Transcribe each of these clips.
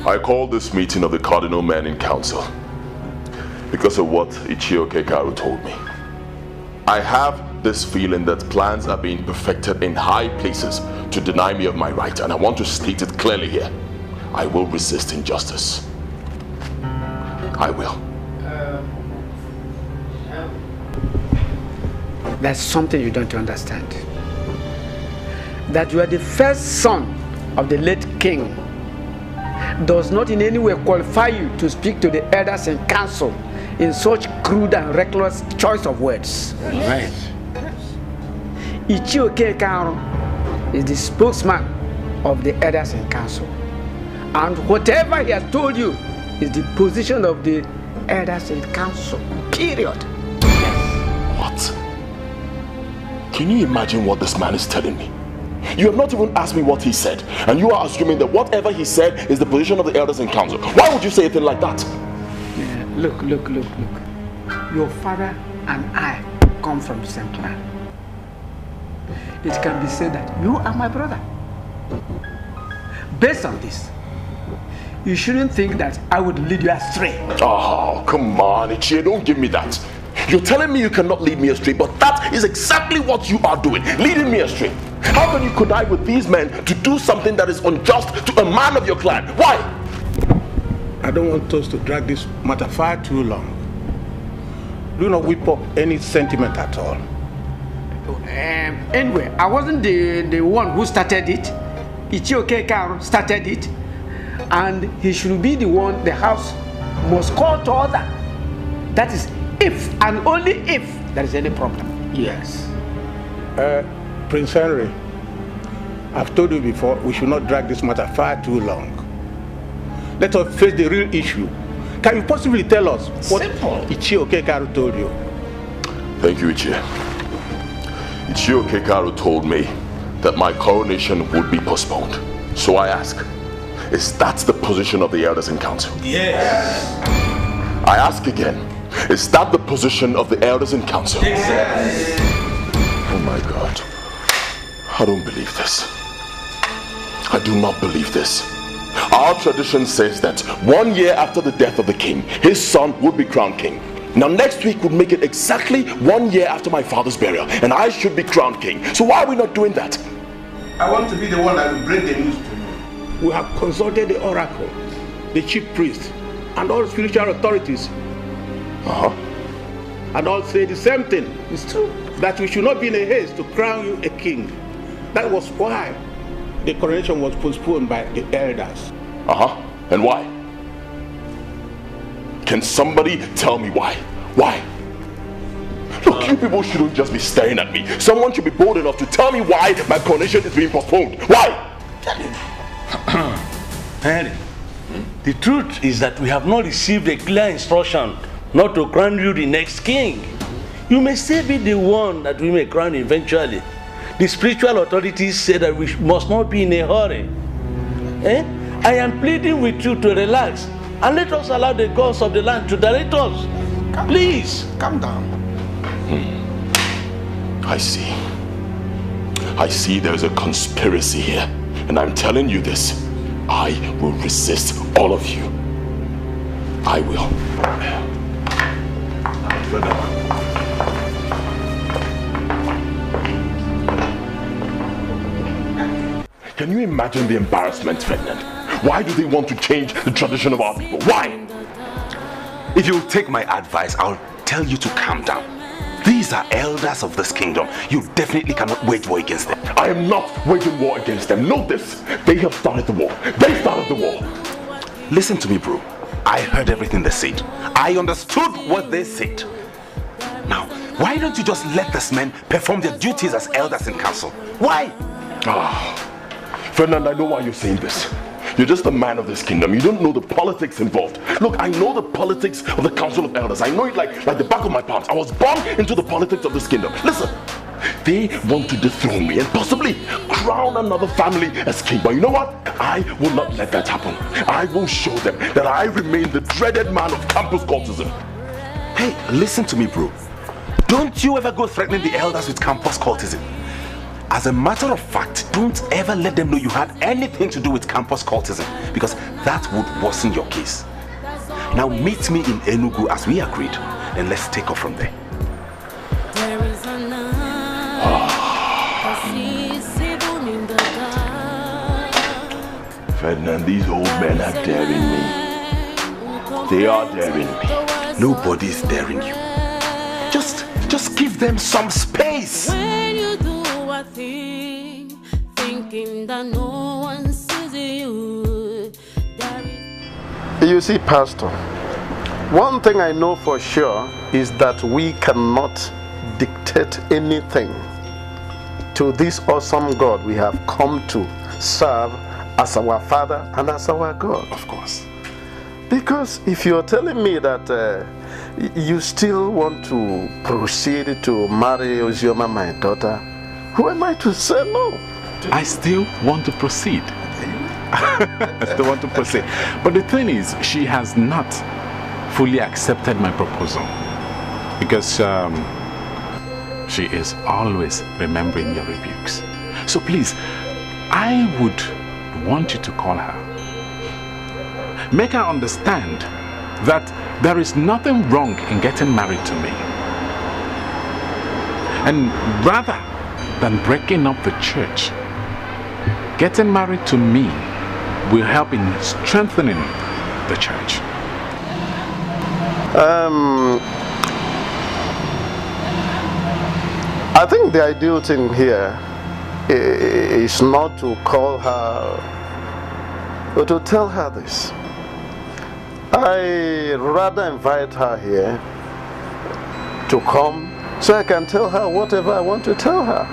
I called this meeting of the cardinal men in council because of what Ichie Okekaru told me. I have this feeling that plans are being perfected in high places to deny me of my right, and I want to state it clearly here. I will resist injustice. I will. There's something you don't understand. That you are the first son of the late king does not in any way qualify you to speak to the elders in council in such crude and reckless choice of words. Right. Ichie Okekaru is the spokesman of the elders in council. And whatever he has told you is the position of the elders in council. Period. What? Can you imagine what this man is telling me? You have not even asked me what he said, and you are assuming that whatever he said is the position of the elders in council. Why would you say a thing like that? Yeah, look. Your father and I come from the same clan. It can be said that you are my brother. Based on this, you shouldn't think that I would lead you astray. Oh, come on, Ichie, don't give me that. You're telling me you cannot lead me astray, but that is exactly what you are doing, leading me astray. How can you connive with these men to do something that is unjust to a man of your clan? Why? I don't want us to drag this matter far too long. Do not whip up any sentiment at all. Anyway, I wasn't the one who started it. Ichie Okekaru started it. And he should be the one the house must call to order. That is if and only if there is any problem. Yes. Prince Henry, I've told you before, we should not drag this matter far too long. Let us face the real issue. Can you possibly tell us what Ichie Okekaru told you? Thank you, Ichie. Ichie Okekaru told me that my coronation would be postponed. So I ask, is that the position of the elders in council? Yes. I ask again, is that the position of the elders in council? Yes. Oh my God. I don't believe this. I do not believe this. Our tradition says that 1 year after the death of the king, his son would be crowned king. Now next week would make it exactly 1 year after my father's burial, and I should be crowned king. So why are we not doing that? I want to be the one that will bring the news to you. We have consulted the oracle, the chief priest, and all spiritual authorities. And all say the same thing. It's true. That we should not be in a haste to crown you a king. That was why the coronation was postponed by the elders. And why? Can somebody tell me why? Why? Look, you people shouldn't just be staring at me. Someone should be bold enough to tell me why my coronation is being postponed. Why? Henry, the truth is that we have not received a clear instruction not to crown you the next king. You may still be the one that we may crown eventually. The spiritual authorities say that we must not be in a hurry. I am pleading with you to relax and let us allow the gods of the land to direct us. Please. Calm down. I see. I see there's a conspiracy here. And I'm telling you this. I will resist all of you. I will. Can you imagine the embarrassment, Ferdinand? Why do they want to change the tradition of our people? Why? If you'll take my advice, I'll tell you to calm down. These are elders of this kingdom. You definitely cannot wage war against them. I am not waging war against them. Know this. They have started the war. They started the war. Listen to me, bro. I heard everything they said. I understood what they said. Now, why don't you just let these men perform their duties as elders in council? Why? Ferdinand, I know why you're saying this. You're just a man of this kingdom. You don't know the politics involved. Look, I know the politics of the Council of Elders. I know it like the back of my palms. I was born into the politics of this kingdom. Listen, they want to dethrone me and possibly crown another family as king. But you know what? I will not let that happen. I will show them that I remain the dreaded man of campus cultism. Hey, listen to me, bro. Don't you ever go threatening the elders with campus cultism. As a matter of fact, don't ever let them know you had anything to do with campus cultism, because that would worsen your case. Now meet me in Enugu as we agreed, and let's take off from there. Ferdinand, these old men are daring me. They are daring me. Nobody's daring you. Just give them some space. When you do a thing, thinking that no one sees you. You see, Pastor, one thing I know for sure is that we cannot dictate anything to this awesome God we have come to serve as our Father and as our God. Of course. Because if you're telling me that you still want to proceed to marry Ozioma, my daughter, who am I to say no? I still want to proceed. I still want to proceed. But the thing is, she has not fully accepted my proposal. Because she is always remembering your rebukes. So please, I would want you to call her. Make her understand that there is nothing wrong in getting married to me. And rather than breaking up the church, getting married to me will help in strengthening the church. I think the ideal thing here is not to call her, but to tell her this. I rather invite her here to come so I can tell her whatever I want to tell her.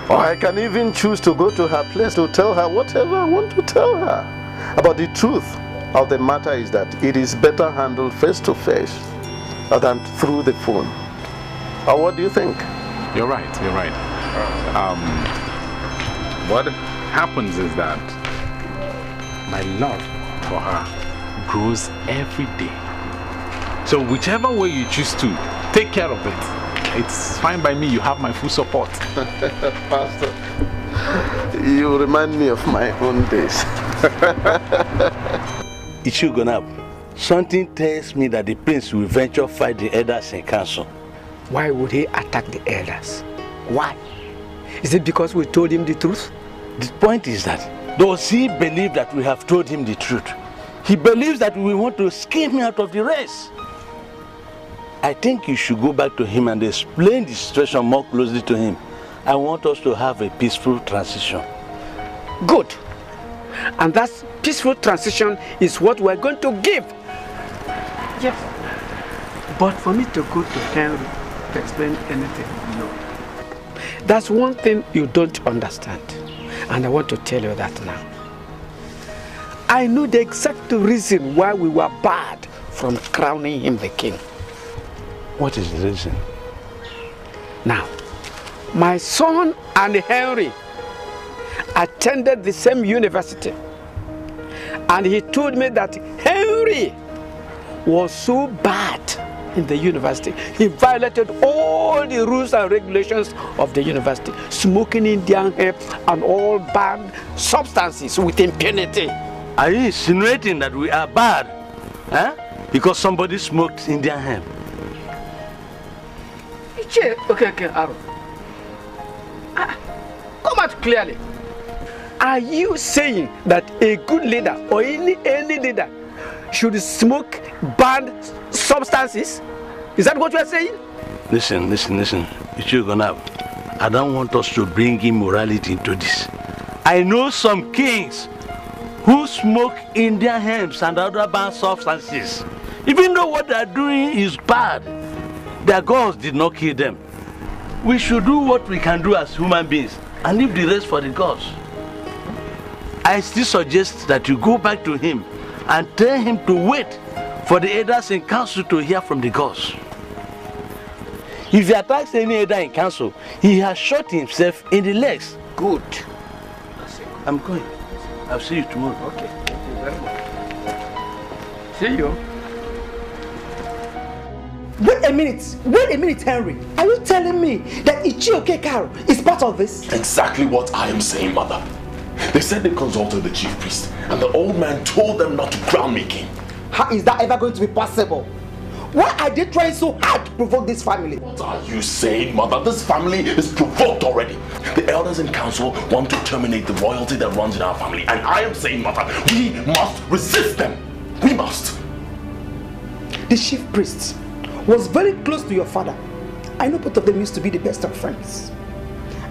Or I can even choose to go to her place to tell her whatever I want to tell her. But the truth of the matter is that it is better handled face to face than through the phone. Or what do you think? You're right, you're right. What happens is that my love for her grows every day. So whichever way you choose to take care of it, it's fine by me. You have my full support. Pastor, you remind me of my own days. Ichugonab, something tells me that the prince will venture fight the elders in council. Why would he attack the elders? Why? Is it because we told him the truth? The point is that, does he believe that we have told him the truth? He believes that we want to skip him out of the race. I think you should go back to him and explain the situation more closely to him. I want us to have a peaceful transition. Good. And that peaceful transition is what we're going to give. Yes. But for me to go to Henry to explain anything, no. That's one thing you don't understand. And I want to tell you that now. I knew the exact reason why we were barred from crowning him the king. What is the reason? Now, my son and Henry attended the same university. And he told me that Henry was so bad in the university. He violated all the rules and regulations of the university, smoking Indian hemp and all banned substances with impunity. Are you insinuating that we are bad? Huh? Because somebody smoked Indian hemp? Okay, Aaron. Come out clearly. Are you saying that a good leader or any leader should smoke banned substances? Is that what you are saying? Listen. Ichugonab, I don't want us to bring immorality into this. I know some kings who smoke Indian hemps and other banned substances. Even though what they are doing is bad, their gods did not kill them. We should do what we can do as human beings and leave the rest for the gods. I still suggest that you go back to him and tell him to wait for the elders in council to hear from the gods. If he attacks any elder in council, he has shot himself in the legs. Good. I'm going. I'll see you tomorrow. Okay, thank you very much. See you. Wait a minute, Henry. Are you telling me that Ichie Okekaro is part of this? Exactly what I am saying, mother. They said they consulted the chief priest, and the old man told them not to crown me king. How is that ever going to be possible? Why are they trying so hard to provoke this family? What are you saying, mother? This family is provoked already. The elders in council want to terminate the royalty that runs in our family, and I am saying, mother, we must resist them. We must. The chief priest was very close to your father. I know both of them used to be the best of friends.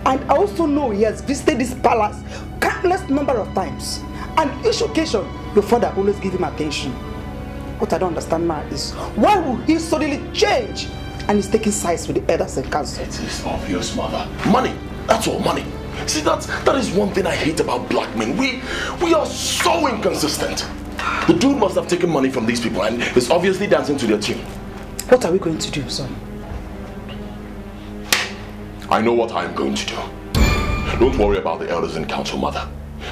And I also know he has visited this palace countless number of times. And each occasion, your father always give him attention. What I don't understand now is, why will he suddenly change and he's taking sides with the elders and council? It is obvious, mother. Money. That's all, money. See, that is one thing I hate about black men. We are so inconsistent. The dude must have taken money from these people and is obviously dancing to their tune. What are we going to do, son? I know what I am going to do. Don't worry about the elders in council, mother.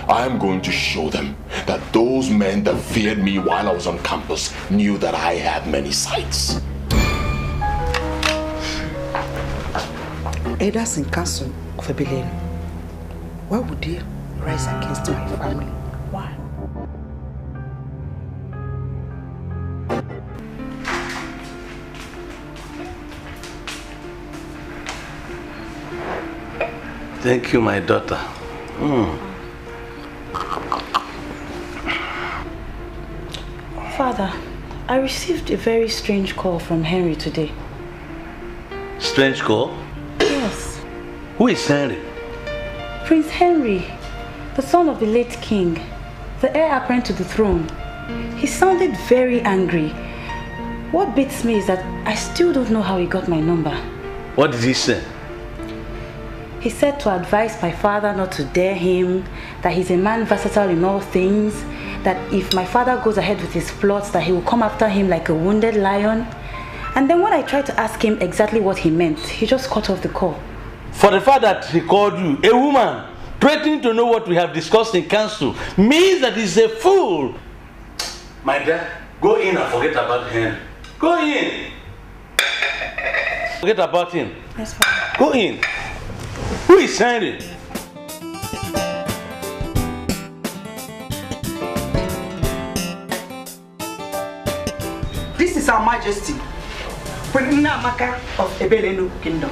I am going to show them that those men that feared me while I was on campus knew that I had many sides. Elders in council of Ebelenu, why would they rise against my family? Why? Thank you, my daughter. Father, I received a very strange call from Henry today. Strange call? Yes. Who is Henry? Prince Henry, the son of the late king, the heir apparent to the throne. He sounded very angry. What beats me is that I still don't know how he got my number. What did he say? He said to advise my father not to dare him, that he's a man versatile in all things, that if my father goes ahead with his plots, that he will come after him like a wounded lion. And then when I tried to ask him exactly what he meant, he just cut off the call. For the fact that he called you a woman, threatening to know what we have discussed in council, means that he's a fool. My dear, go in and forget about him. Go in. Forget about him. Yes, Father. Go in. Who is Henry? This is Her Majesty, Queen Amaka of Ebelenu Kingdom.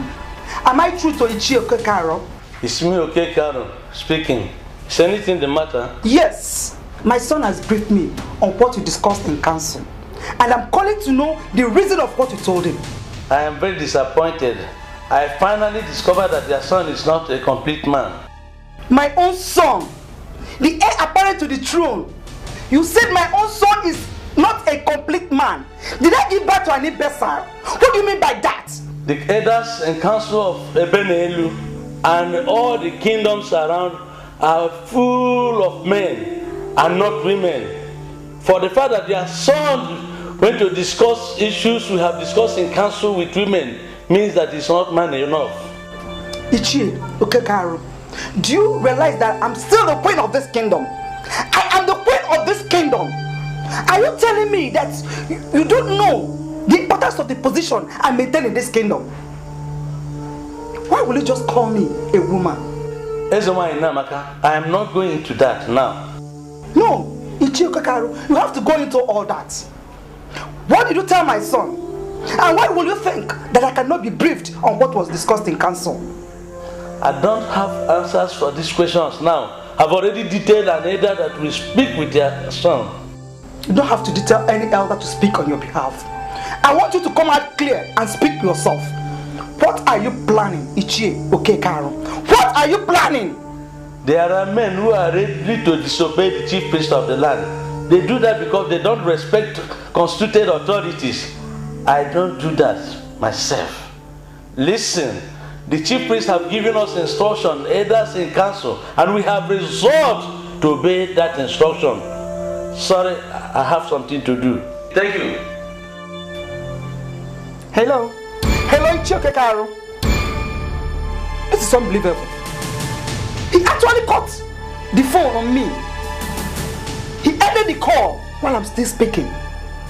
Am I true to Ichie Okekaro? It's me, Okekaro, speaking. Is anything the matter? Yes. My son has briefed me on what you discussed in council. And I'm calling to know the reason of what you told him. I am very disappointed. I finally discovered that your son is not a complete man. My own son, the heir apparent to the throne. You said my own son is not a complete man. Did I give birth to an imbecile? What do you mean by that? The elders and council of Ebenelu and all the kingdoms around are full of men and not women. For the fact that their son went to discuss issues we have discussed in council with women means that he's not man enough. Ichie Okekaro, do you realize that I'm still the queen of this kingdom? I am the queen of this kingdom. Are you telling me that you don't know the importance of the position I maintain in this kingdom? Why will you just call me a woman? I am not going into that now. No, Ichie Okekaro, you have to go into all that. What did you tell my son? And why will you think that I cannot be briefed on what was discussed in council? I don't have answers for these questions now. I've already detailed an elder that will speak with their son. You don't have to detail any elder to speak on your behalf. I want you to come out clear and speak yourself. What are you planning, Ichie Okekaro? What are you planning? There are men who are ready to disobey the chief priest of the land. They do that because they don't respect constituted authorities. I don't do that myself. Listen, the chief priests have given us instruction, elders in council, and we have resolved to obey that instruction. Sorry, I have something to do. Thank you. Hello. Hello, Ichie Okekaro. This is unbelievable. He actually cut the phone on me. He ended the call while I'm still speaking.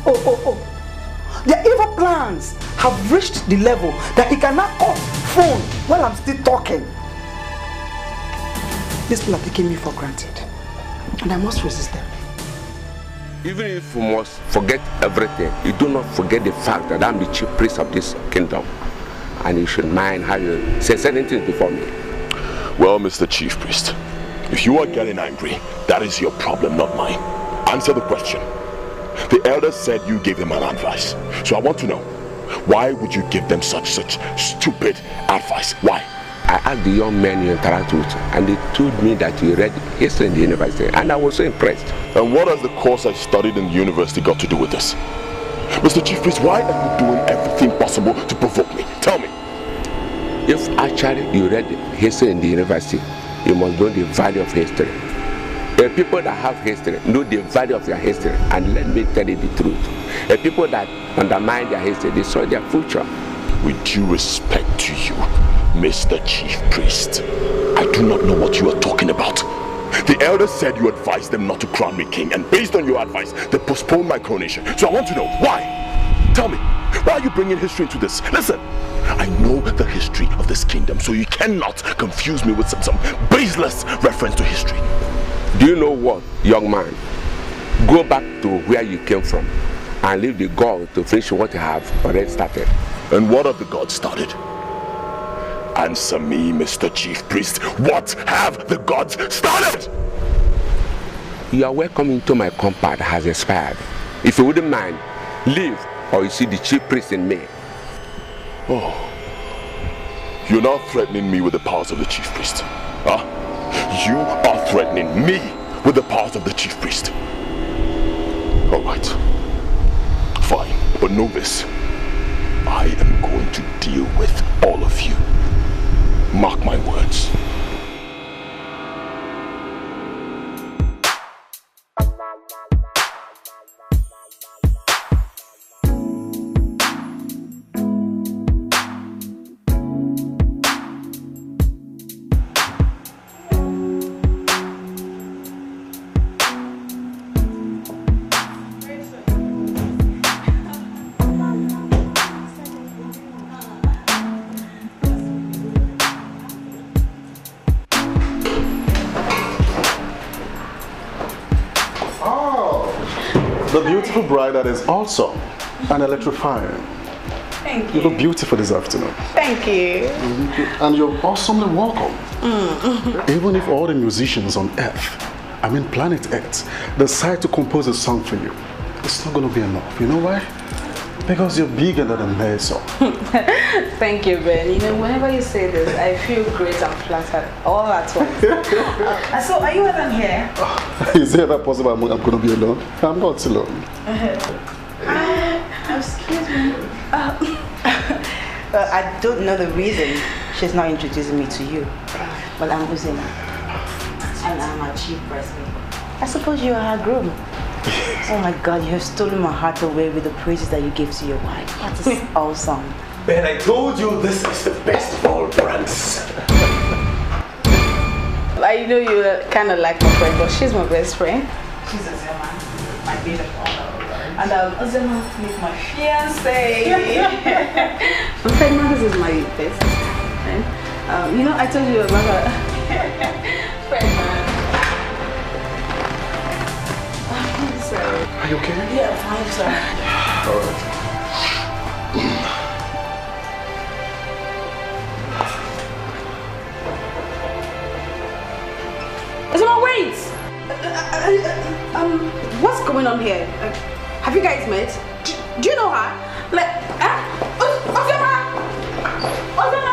Oh. Their evil plans have reached the level that he cannot call phone while I'm still talking. These people are taking me for granted, and I must resist them. Even if you must forget everything, you do not forget the fact that I'm the chief priest of this kingdom. And you should mind how you say certain things before me. Well, Mr. Chief Priest, if you are getting angry, that is your problem, not mine. Answer the question. The elders said you gave them an advice. So I want to know, why would you give them such stupid advice? Why? I asked the young men you interact with, and they told me that you read history in the university, and I was so impressed. And what has the course I studied in the university got to do with this? Mr. Chief Priest, why are you doing everything possible to provoke me? Tell me. If actually you read history in the university, you must know the value of history. The people that have history know the value of their history, and let me tell you the truth. The people that undermine their history destroy their future. With due respect to you, Mr. Chief Priest, I do not know what you are talking about. The elders said you advised them not to crown me king, and based on your advice, they postponed my coronation. So I want to know, why? Tell me, why are you bringing history into this? Listen, I know the history of this kingdom, so you cannot confuse me with some baseless reference to history. Do you know what, young man? Go back to where you came from and leave the God to finish what you have already started. And what have the gods started? Answer me, Mr. Chief Priest. What have the gods started? Your welcome into my compound has expired. If you wouldn't mind, leave, or you see the chief priest in me. Oh, you're now threatening me with the powers of the chief priest. Huh? You are threatening me with the powers of the chief priest. All right. Fine, but know this. I am going to deal with all of you. Mark my words. Beautiful bride that is awesome and electrifying. Thank you. You look beautiful this afternoon. Thank you. And you're awesomely welcome. Even if all the musicians on Earth, I mean planet Earth, decide to compose a song for you, it's not going to be enough. You know why? Because you're bigger than a mezzo. Thank you, Ben. You know, whenever you say this, I feel great and flattered all at once. So, are you ever here? Is it ever possible I'm going to be alone? I'm not alone. Excuse me. I don't know the reason she's not introducing me to you. But I'm Ugezu. And I'm a chief priest. I suppose you are her groom. Oh my God, you have stolen my heart away with the praises that you gave to your wife. That is awesome. Ben, I told you this is the best of all brands. I know you kind of like my friend, but she's my best friend. She's Ozioma, my beautiful. And Ozioma is my fiancé. My friend Marcus is my best friend. You know, I told you about her friend. Are you okay? Yeah, fine, sir. All right. Ozioma, wait! What's going on here? Have you guys met? Do you know her? Like, Ozioma! Ozioma!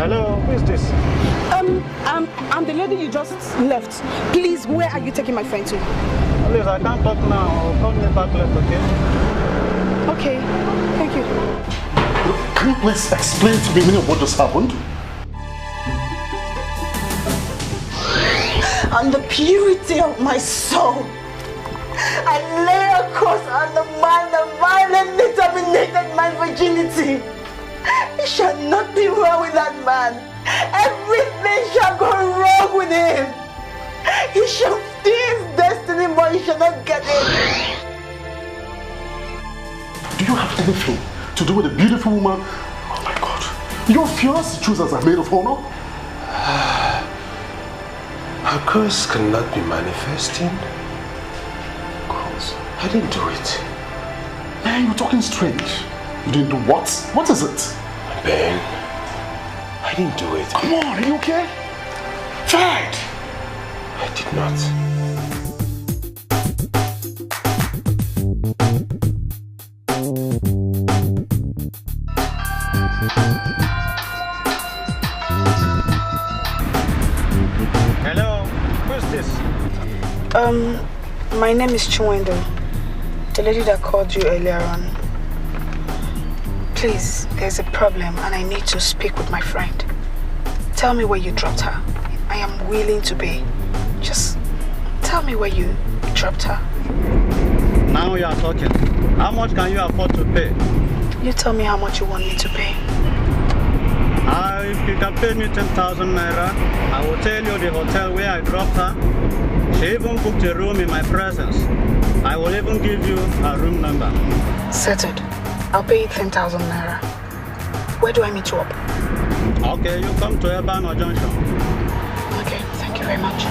Hello, who is this? I'm the lady you just left. Please, where are you taking my friend to? Please, I can't talk now. I'll call me back later, okay? Okay, thank you. Can you please explain to me what just happened? On the purity of my soul, I lay across on the man that violently terminated my virginity. It shall not be well with that man. Everything shall go wrong with him. He shall steal his destiny, but he shall not get it. Do you have anything to do with a beautiful woman? Oh my God. Your fiancé choosers are made of honor? Her curse cannot be manifesting. Curse? I didn't do it. Man, you're talking strange. You didn't do what? What is it? Ben, I didn't do it. Come on, are you okay? Fight! I did not. Hello, who's this? My name is Chiwendo, the lady that called you earlier on. Please, there's a problem and I need to speak with my friend. Tell me where you dropped her. I am willing to pay. Just tell me where you dropped her. Now you are talking. How much can you afford to pay? You tell me how much you want me to pay. If you can pay me 10,000 naira, I will tell you the hotel where I dropped her. She even booked a room in my presence. I will even give you her room number. Settled. I'll pay you 10,000 naira. Where do I meet you up? Okay, you come to Ebano Junction. Okay, thank you very much.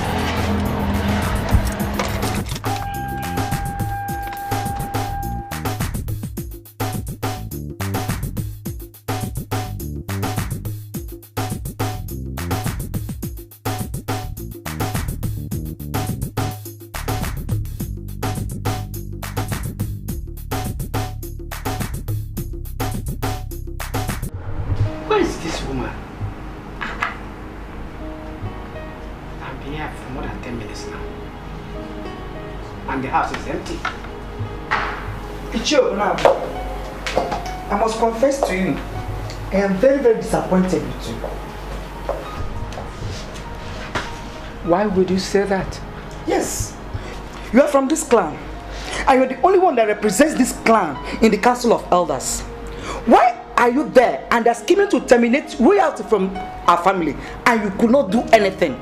I must confess to you, I am very, very disappointed with you. Why would you say that? Yes, you are from this clan, and you're the only one that represents this clan in the Council of Elders. Why are you there and they're scheming to terminate royalty from our family, and you could not do anything?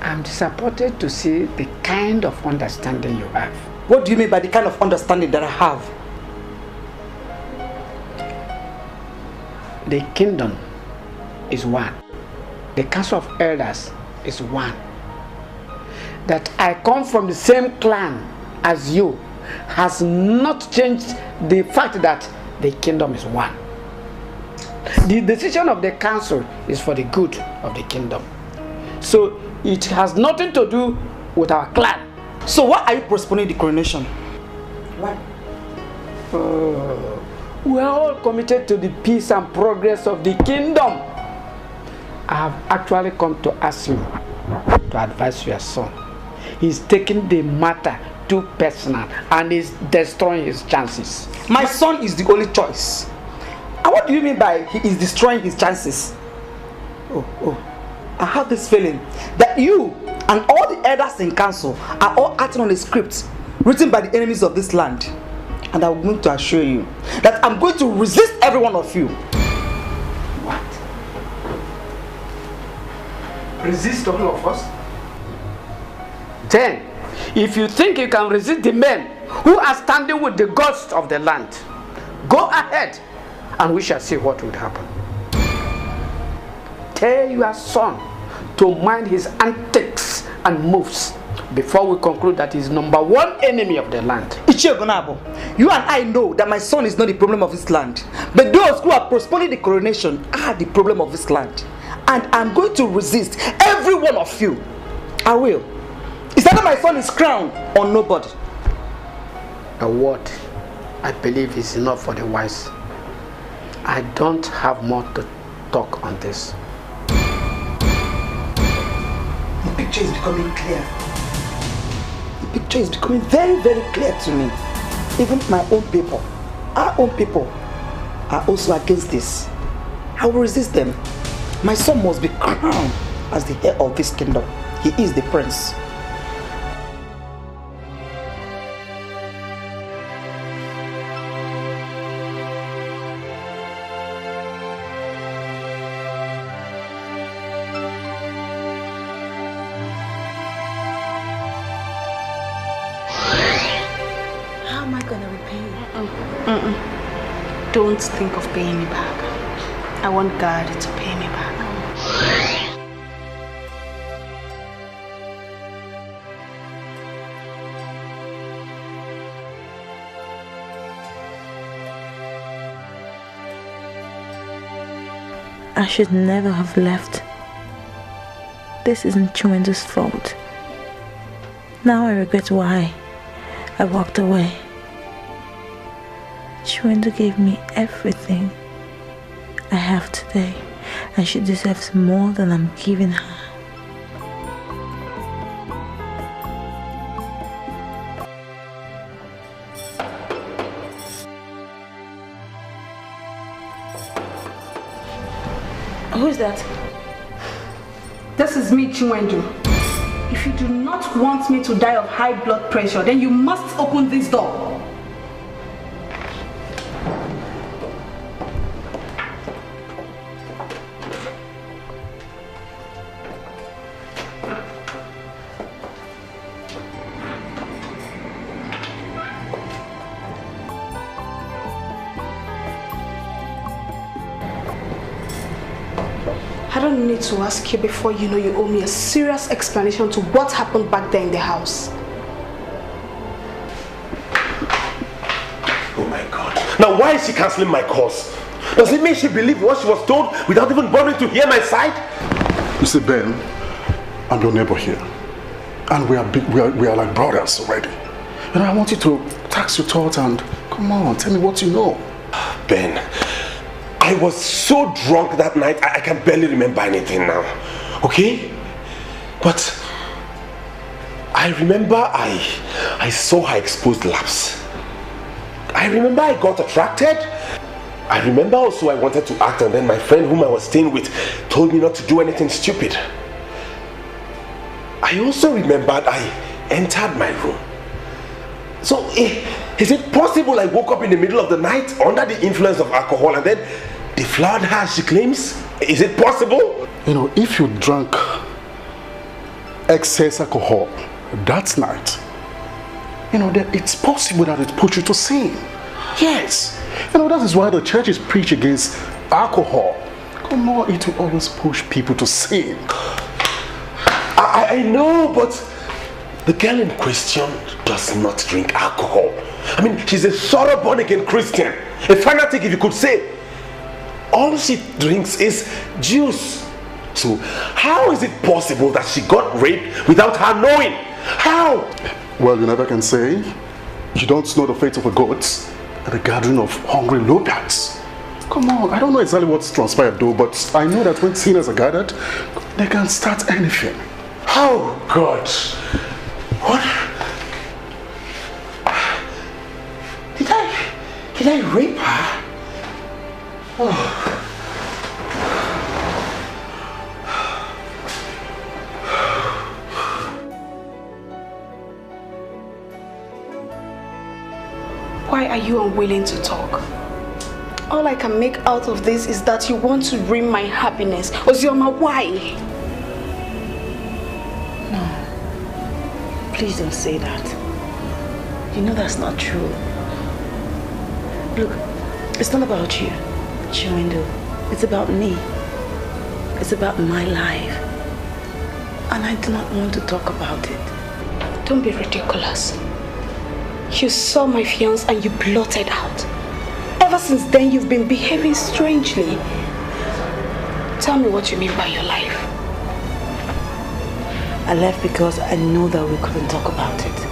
I'm disappointed to see the kind of understanding you have. What do you mean by the kind of understanding that I have? The kingdom is one. The Council of Elders is one. That I come from the same clan as you has not changed the fact that the kingdom is one. The decision of the council is for the good of the kingdom. So it has nothing to do with our clan. So why are you postponing the coronation? Why? We are all committed to the peace and progress of the kingdom. I have actually come to ask you to advise your son. He's taking the matter too personal and is destroying his chances. My son is the only choice. And what do you mean by he is destroying his chances? I have this feeling that you and all the elders in council are all acting on a script written by the enemies of this land. And I'm going to assure you that I'm going to resist every one of you. What? Resist all of us? Then, if you think you can resist the men who are standing with the gods of the land, go ahead and we shall see what would happen. Tell your son to mind his antics and moves before we conclude that he's #1 enemy of the land. Ichiegonabo, you and I know that my son is not the problem of this land, but those who are postponing the coronation are the problem of this land. And I'm going to resist every one of you. I will. Is that my son is crowned or nobody? A word, I believe, is enough for the wise. I don't have more to talk on this. The picture is becoming clear. The picture is becoming very, very clear to me. Even my own people, our own people, are also against this. I will resist them. My son must be crowned as the heir of this kingdom. He is the prince. How am I gonna repay you? Don't think of paying me back. I want God to pay me back. I should never have left. This isn't Chiwendu's fault. Now I regret why I walked away. Chiwendu gave me everything I have today, and she deserves more than I'm giving her. Who's that? This is me, Chiwendu. If you do not want me to die of high blood pressure, then you must open this door. I don't need to ask you before you know you owe me a serious explanation to what happened back there in the house. Oh my God. Now why is she cancelling my calls? Does it mean she believed what she was told without even bothering to hear my side? You see, Ben, I'm your neighbor here. And we are like brothers already. And I want you to tax your thoughts and come on, tell me what you know. Ben, I was so drunk that night, I can barely remember anything now. Okay? But I remember I saw her exposed laps. I remember I got attracted. I remember also I wanted to act, and then my friend whom I was staying with told me not to do anything stupid. I also remembered I entered my room. So is it possible I woke up in the middle of the night under the influence of alcohol and then deflowered her as she claims? Is it possible? You know, if you drank excess alcohol that night, you know, then it's possible that it put you to sin. Yes. You know, that is why the churches preach against alcohol. Come on, it will always push people to sin. I know, but the girl in question does not drink alcohol. I mean, she's a thorough born-again Christian. A fanatic, if you could say. All she drinks is juice. So how is it possible that she got raped without her knowing? How? Well, you never can say. You don't know the fate of a goat at a gathering of hungry leopards. Come on, I don't know exactly what's transpired though, but I know that when sinners are gathered, they can start anything. Oh God. What? Did I rape her? Oh. Why are you unwilling to talk? All I can make out of this is that you want to ruin my happiness. Ozioma, why? No. Please don't say that. You know that's not true. Look, it's not about you, Chiwendu. It's about me. It's about my life. And I do not want to talk about it. Don't be ridiculous. You saw my fiancé and you blotted out. Ever since then, you've been behaving strangely. Tell me what you mean by your life. I left because I know that we couldn't talk about it.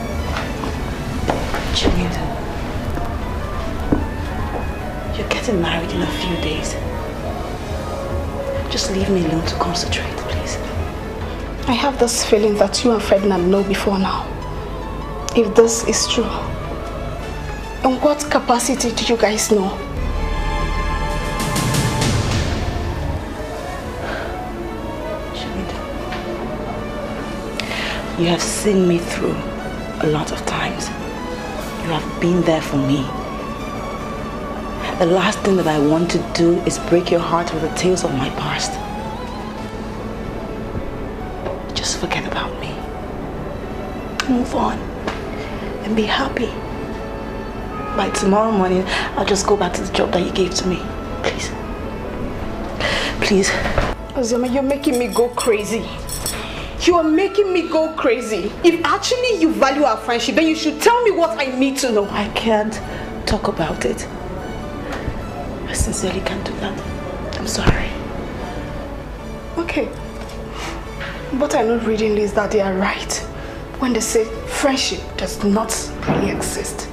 Chiwendu, You're getting married in a few days. Just leave me alone to concentrate, please. I have this feeling that you and Ferdinand know before now. If this is true, in what capacity do you guys know? You have seen me through a lot of times. You have been there for me. The last thing that I want to do is break your heart with the tales of my past. Just forget about me. Move on and be happy. By tomorrow morning, I'll just go back to the job that you gave to me. Please. Please. Ozioma, you're making me go crazy. You are making me go crazy. If actually you value our friendship, then you should tell me what I need to know. I can't talk about it. I sincerely can't do that. I'm sorry. Okay. What I'm not reading is that they are right when they say friendship does not really exist.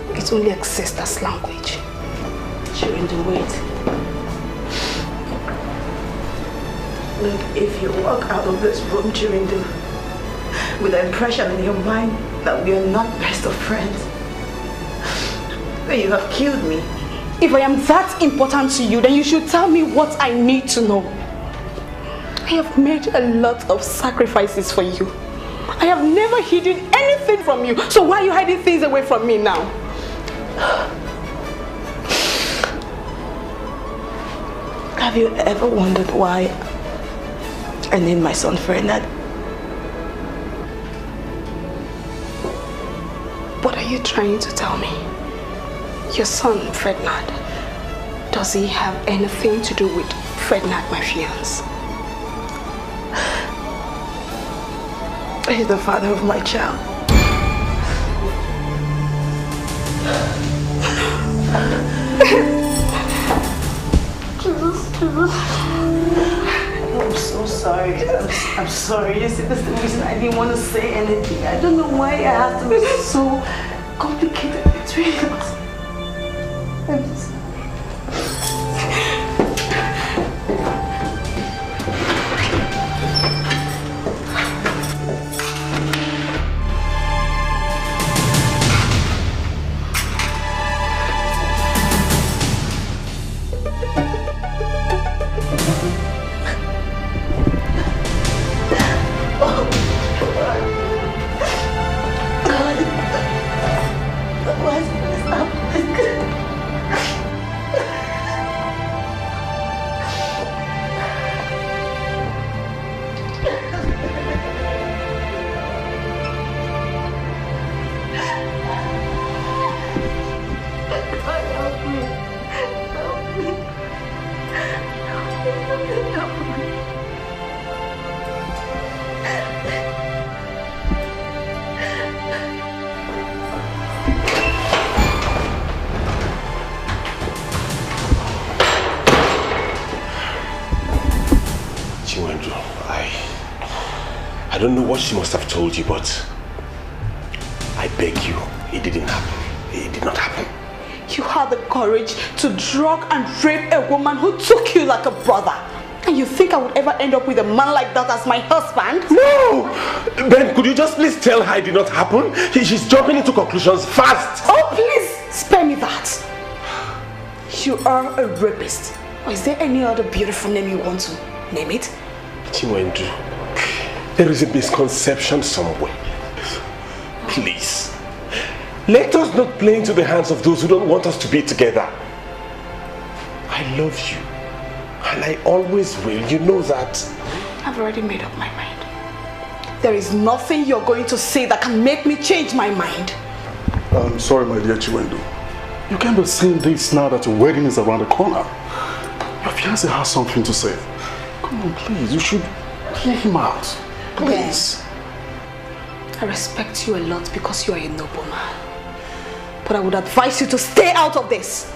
It only exists as language. Chirindu, wait. Look, if you walk out of this room, Chirindu, with the impression in your mind that we are not best of friends, then you have killed me. If I am that important to you, then you should tell me what I need to know. I have made a lot of sacrifices for you. I have never hidden anything from you. So why are you hiding things away from me now? Have you ever wondered why I named my son Ferdinand? What are you trying to tell me? Your son, Ferdinand, does he have anything to do with Ferdinand, my fiancé? He's the father of my child. Jesus. I'm so sorry. I'm sorry. You see, that's the reason I didn't want to say anything. I don't know why I have to be so complicated between us. I'm sorry. I don't know what she must have told you, but I beg you, it didn't happen. It did not happen. You had the courage to drug and rape a woman who took you like a brother. And you think I would ever end up with a man like that as my husband? No! Ben, could you just please tell her it did not happen? She's jumping into conclusions fast. Oh, please, spare me that. You are a rapist. Or is there any other beautiful name you want to name it? Chinwendu, there is a misconception somewhere. Please, let us not play into the hands of those who don't want us to be together. I love you, and I always will. You know that. I've already made up my mind. There is nothing you're going to say that can make me change my mind. I'm sorry, my dear Chiwendu. You can't be saying this now that your wedding is around the corner. Your fiancé has something to say. Come on, please. You should hear him out. Please. I respect you a lot because you are a noble man. But I would advise you to stay out of this.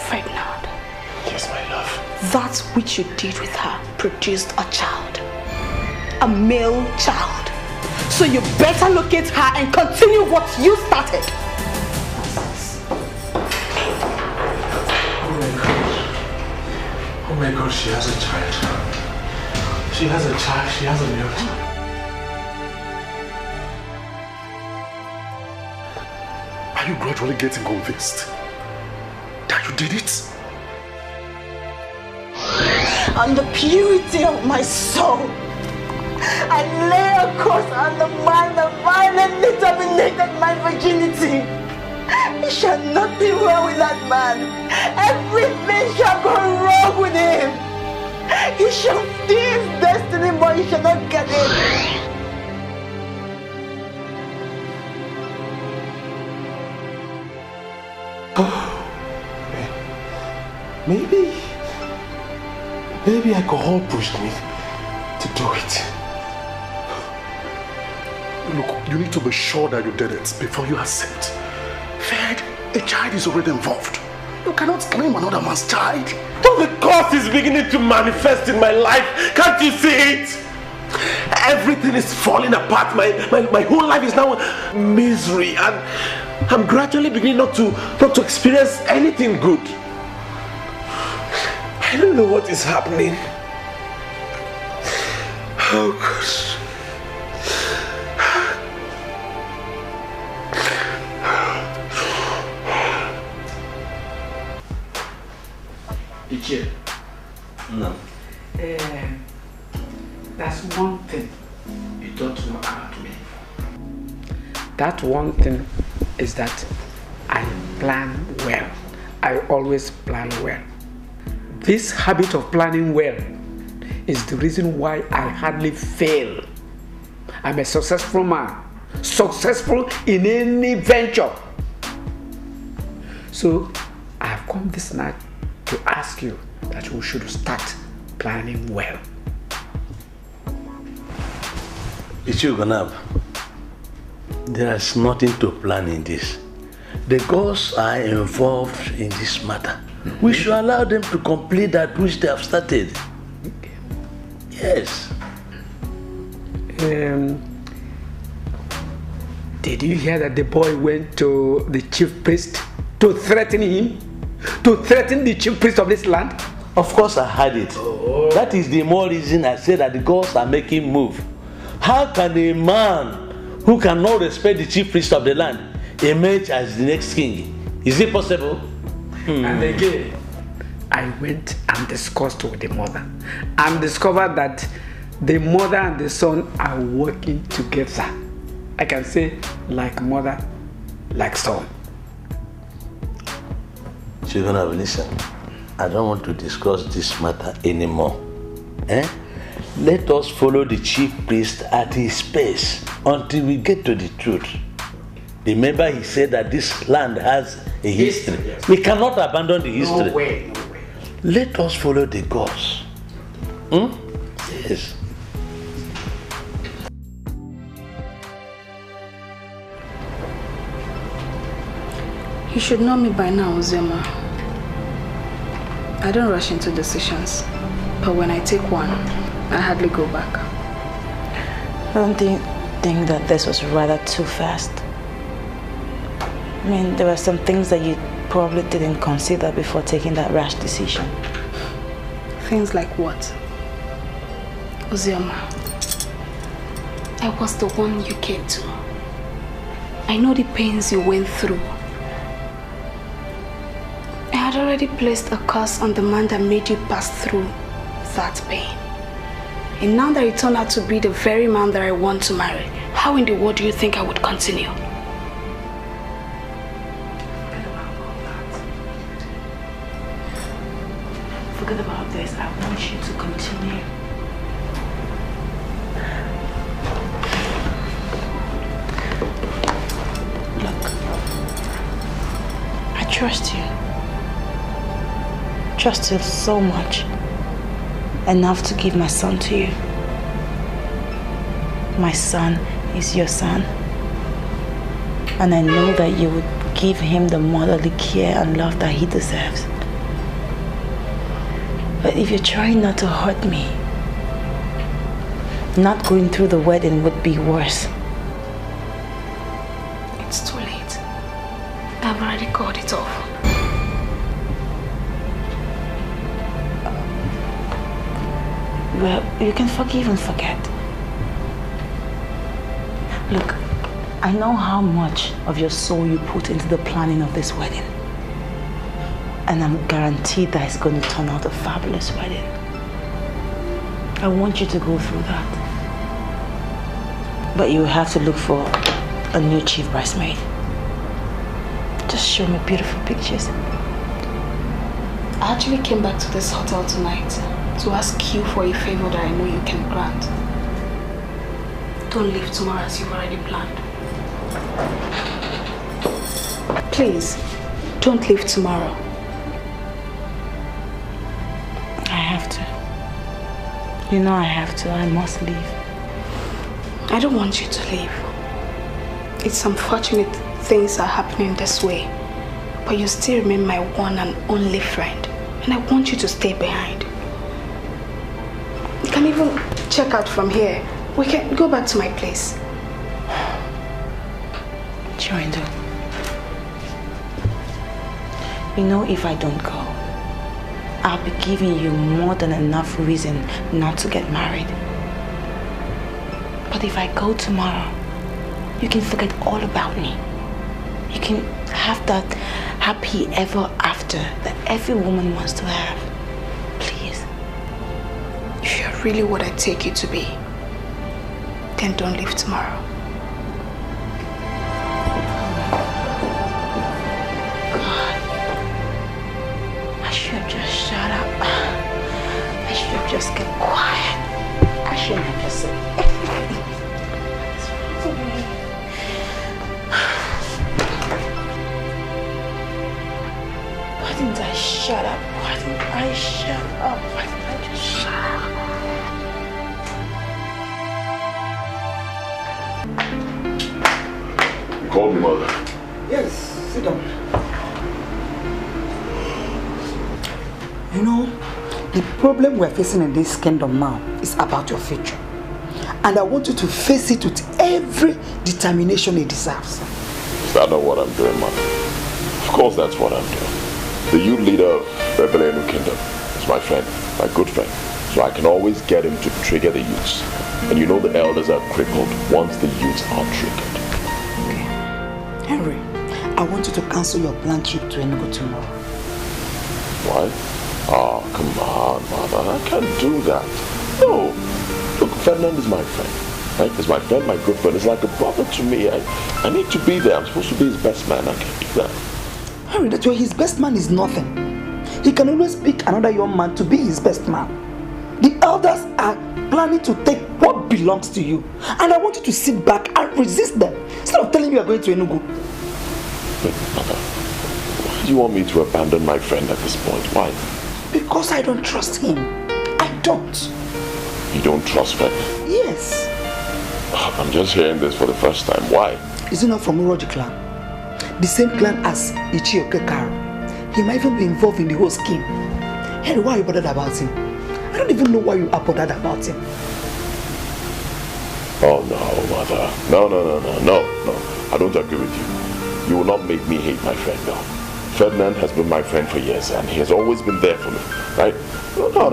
Ferdinand. Yes, my love. That which you did with her produced a child. A male child. So you better locate her and continue what you started. Oh my God, she has a child. She has a child, she has a new child. Are you gradually getting convinced that you did it? On the purity of my soul, I lay a curse on the man that violently terminated my virginity. It shall not be well with that man. Everything shall go wrong with him. He shall steal his destiny, but he shall not get it. Maybe alcohol pushed me to do it. Look, you need to be sure that you did it before you accept. Fed, a child is already involved. You cannot claim another man's child. But the curse is beginning to manifest in my life. Can't you see it? Everything is falling apart. My whole life is now misery, and I'm gradually beginning not to experience anything good. I don't know what is happening. Oh gosh. Chichi. No. That's one thing you don't know about me. That one thing is that I plan well. I always plan well. This habit of planning well is the reason why I hardly fail. I'm a successful man, successful in any venture. So I have come this night to ask you that we should start planning well. Ichugonab, there is nothing to plan in this. The gods are involved in this matter. We should allow them to complete that which they have started. Yes. Did you hear that the boy went to the chief priest to threaten him? To threaten the chief priest of this land? Of course I heard it. Oh. That is the more reason I said that the gods are making move. How can a man who cannot respect the chief priest of the land emerge as the next king? Is it possible? And again, I went and discussed with the mother and discovered that the mother and the son are working together. I can say like mother, like son. Children, listen, I don't want to discuss this matter anymore. Let us follow the chief priest at his pace until we get to the truth. Remember, he said that this land has a history. Yes. We cannot abandon the history. No way. Let us follow the gods. Yes. You should know me by now, Ozioma. I don't rush into decisions, but when I take one, I hardly go back. I don't think that this was rather too fast. I mean, there were some things that you probably didn't consider before taking that rash decision. Things like what? Ozioma, I was the one you came to. I know the pains you went through. I had already placed a curse on the man that made you pass through that pain. And now that it turned out to be the very man that I want to marry, how in the world do you think I would continue? Forget about this. I want you to continue. Look, I trust you. Trust you so much. Enough to give my son to you. My son is your son. And I know that you would give him the motherly care and love that he deserves. But if you're trying not to hurt me, not going through the wedding would be worse. God, it's awful. Well, you can forgive and forget. Look, I know how much of your soul you put into the planning of this wedding. And I'm guaranteed that it's going to turn out a fabulous wedding. I want you to go through that. But you will have to look for a new chief bridesmaid. Just show me beautiful pictures. I actually came back to this hotel tonight to ask you for a favor that I know you can grant. Don't leave tomorrow as you've already planned. Please, don't leave tomorrow. I have to. You know I have to. I must leave. I don't want you to leave. It's unfortunate things are happening this way, but you still remain my one and only friend, and I want you to stay behind. You can even check out from here. We can go back to my place. Chiwendo, you know if I don't go, I'll be giving you more than enough reason not to get married. But if I go tomorrow, you can forget all about me. You can have that happy ever after that every woman wants to have. Please. If you're really what I take you to be, then don't leave tomorrow. God. I should have just shut up. I should have just kept quiet. I shouldn't have just said anything. Why didn't I shut up? Why didn't I shut up? Why didn't I just shut up? You called me, mother. Yes, sit down. You know, the problem we're facing in this kingdom now is about your future. And I want you to face it with every determination it deserves. Is that not what I'm doing, mother? Of course that's what I'm doing. The youth leader of the Belenu Kingdom is my friend, my good friend. So I can always get him to trigger the youths. And you know the elders are crippled once the youths are triggered. Okay. Henry, I want you to cancel your planned trip to Enugu tomorrow. Why? Oh, come on, mother. I can't do that. No. Look, Ferdinand is my friend. Right? He's my friend, my good friend. He's like a brother to me. I need to be there. I'm supposed to be his best man. I can't do that. Henry, that way his best man is nothing. He can always pick another young man to be his best man. The elders are planning to take what belongs to you. And I want you to sit back and resist them. Instead of telling me you are going to Enugu. But, mother, why do you want me to abandon my friend at this point? Why? Because I don't trust him. I don't. You don't trust Ferdinand? Yes. I'm just hearing this for the first time. Why? Is he not from Uroji clan? The same clan as Ichi Okekaro. He might even be involved in the whole scheme. Henry, why are you bothered about him? I don't even know why you are bothered about him. Oh no, mother. No. I don't agree with you. You will not make me hate my friend, no. Ferdinand has been my friend for years and he has always been there for me, right? No,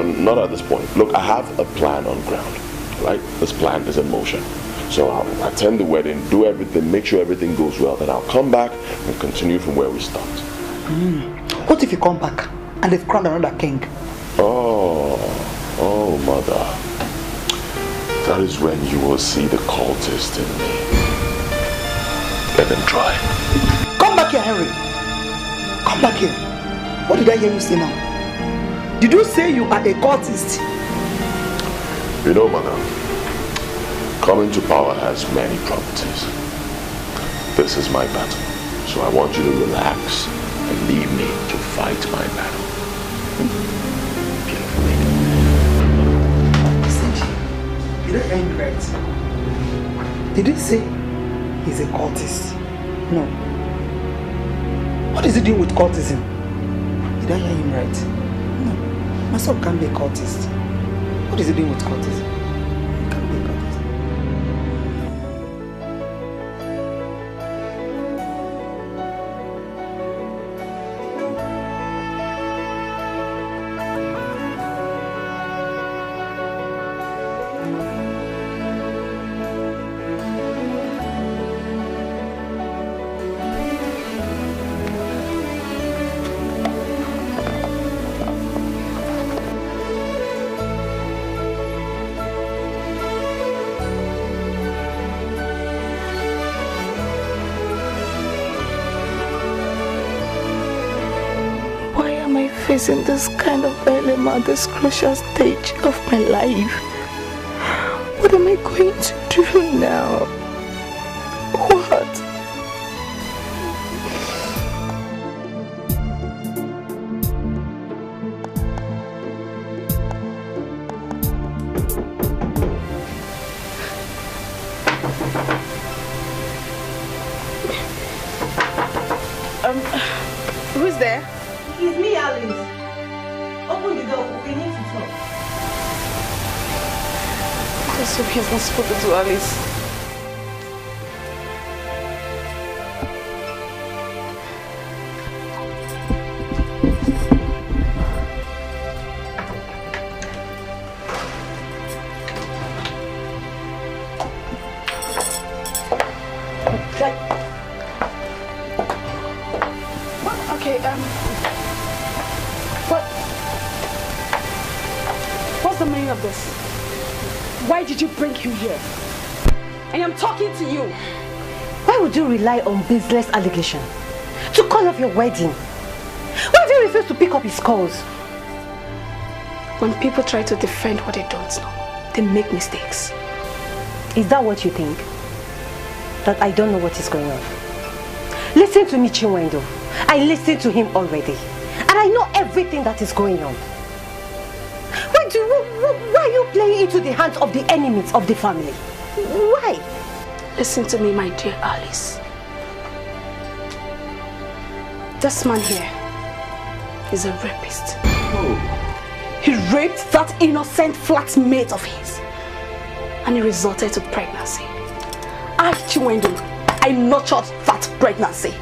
not at this point. Look, I have a plan on ground, right? This plan is in motion. So I'll attend the wedding, do everything, make sure everything goes well, then I'll come back and continue from where we stopped. What if you come back and they've crowned another king? Oh, mother. That is when you will see the cultist in me. Let them try. Come back here, Henry. Come back here. What did I hear you say now? Did you say you are a cultist? You know, mother, coming to power has many properties. This is my battle. So I want you to relax and leave me to fight my battle. Did I hear him right? Did he say he's a cultist? No. What is he doing with cultism? Did I hear him right? No. My son can't be a cultist. What is he doing with cultism? He can't be a cultist. facing this kind of dilemma at this crucial stage of my life. What am I going to do now? What? Who's there? It's me, Alice. Open the door. We need to talk. I just hope he has not spoken to Alice. What's the meaning of this? Why did you bring him here? I am talking to you. Why would you rely on baseless allegation to call off your wedding? Why do you refuse to pick up his calls? When people try to defend what they don't know, they make mistakes. Is that what you think? That I don't know what is going on? Listen to me, Chinwendu. I listened to him already. And I know everything that is going on. Why are you playing into the hands of the enemies of the family? Why? Listen to me, my dear Alice. This man here is a rapist. Oh. He raped that innocent flatmate of his. And it resulted to pregnancy. I, Chinwendu, I nurtured that pregnancy.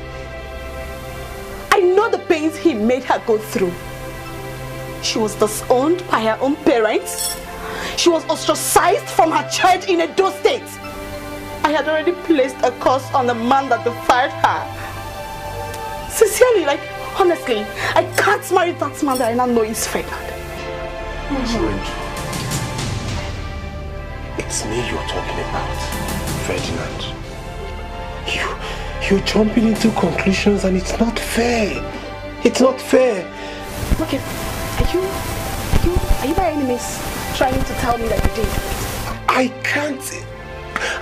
I know the pains he made her go through. She was disowned by her own parents. She was ostracized from her church in Edo State. I had already placed a curse on the man that defied her. Sincerely, like, honestly, I can't marry that man that I now know is Ferdinand. It's me you're talking about, Ferdinand. You're jumping into conclusions and it's not fair. It's not fair. Okay, are you by any means trying to tell me that you did? I can't.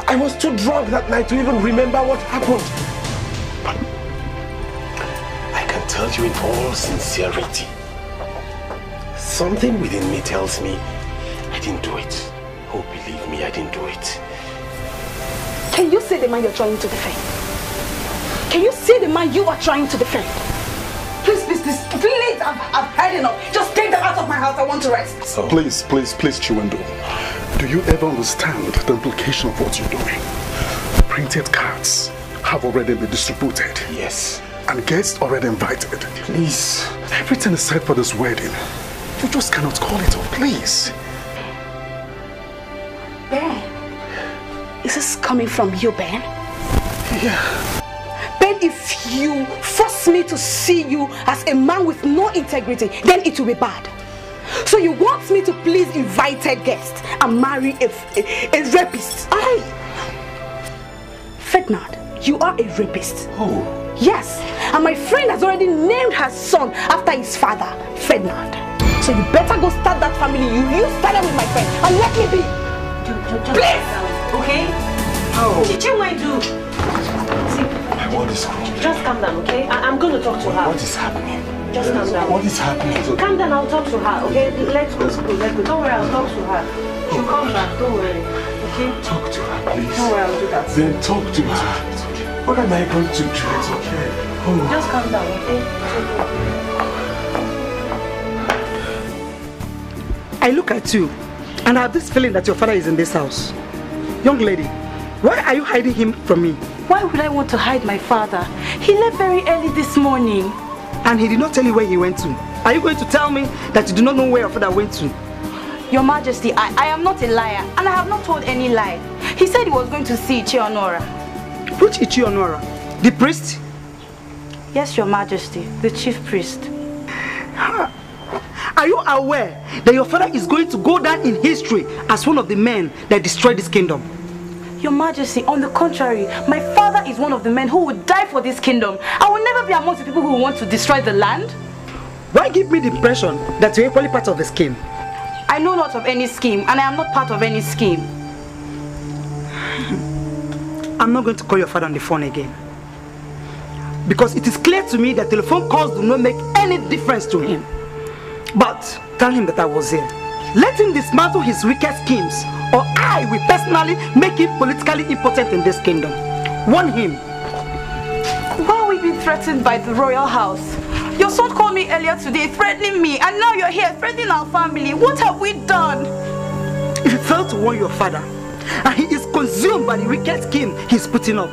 I was too drunk that night to even remember what happened. But I can tell you in all sincerity, something within me tells me I didn't do it. Oh, believe me, I didn't do it. Can you see the man you're trying to defend? Can you see the man you are trying to defend? Please, I've had enough. Just take them out of my house. I want to rest. Oh. Please, Chinwendu. Do you ever understand the implication of what you're doing? Printed cards have already been distributed. Yes. And guests already invited. Please. Everything is set for this wedding. You just cannot call it off, please. Ben, is this coming from you, Ben? Yeah. Ben, if you force me to see you as a man with no integrity, then it will be bad. So you want me to please invited guests and marry a rapist? Ferdinand, you are a rapist. Oh. Yes, and my friend has already named her son after his father, Ferdinand. So you better go start that family. You started with my friend and let me be. Please! Okay? Oh. Chichi, what do? What is wrong? Just calm down, okay? I'm going to talk to her. What is happening? Just calm down. What is happening? Calm down, I'll talk to her, okay? Let's go. Don't worry, I'll talk to her. She'll come back, don't worry. Okay? Talk to her, please. Don't worry, I'll do that. Then talk to her. It's okay. What am I going to do? It's okay. Oh. Just calm down, okay? I look at you and I have this feeling that your father is in this house. Young lady, why are you hiding him from me? Why would I want to hide my father? He left very early this morning. And he did not tell you where he went to. Are you going to tell me that you do not know where your father went to? Your Majesty, I am not a liar and I have not told any lie. He said he was going to see Ichionora. Which Ichionora? The priest? Yes, Your Majesty, the chief priest. Are you aware that your father is going to go down in history as one of the men that destroyed this kingdom? Your Majesty, on the contrary, my father is one of the men who would die for this kingdom. I will never be amongst the people who want to destroy the land. Why give me the impression that you're equally part of the scheme? I know not of any scheme, and I am not part of any scheme. I'm not going to call your father on the phone again. Because it is clear to me that telephone calls do not make any difference to him. But tell him that I was here. Let him dismantle his wicked schemes, or I will personally make him politically impotent in this kingdom. Warn him. Why are we being threatened by the royal house? Your son called me earlier today threatening me, and now you're here threatening our family. What have we done? If you fail to warn your father, and he is consumed by the wicked scheme he's putting up,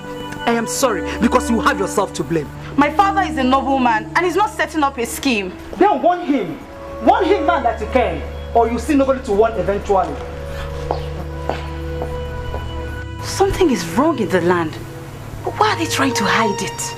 I am sorry, because you have yourself to blame. My father is a nobleman, and he's not setting up a scheme. Then warn him. Warn him now that you can, or you see nobody to warn eventually. Something is wrong in the land. Why are they trying to hide it?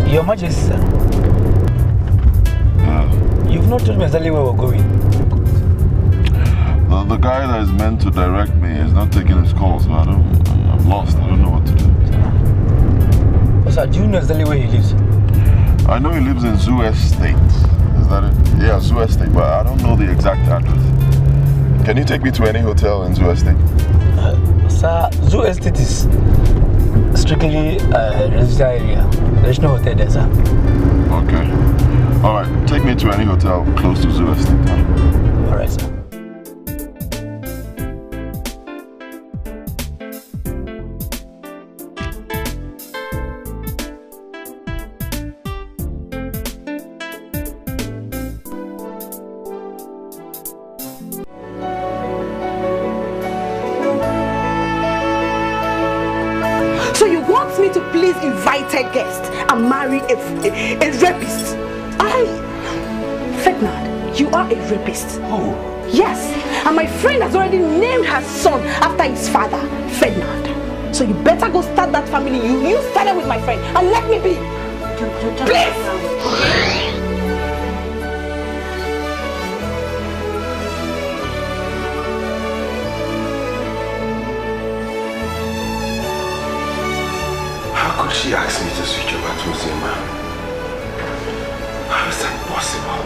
Your Majesty, sir. You've not told me exactly where we're going. The guy that is meant to direct me is not taking his call, so I'm lost. I don't know what to do. But sir, do you know exactly where he lives? I know he lives in Zoo Estate. Is that it? Yeah, Zoo Estate, but I don't know the exact address. Can you take me to any hotel in Zoo Estate? Sir, Zoo Estate is strictly a residential area. There's no hotel there, sir. Okay. Alright, take me to any hotel close to Zoo Estate. Alright, sir. Invited guest and marry a rapist. Ferdinand, you are a rapist. Oh. Yes, and my friend has already named her son after his father, Ferdinand. So you better go start that family. You started with my friend and let me be. Please. She asked me to switch over to Ozioma. How is that possible?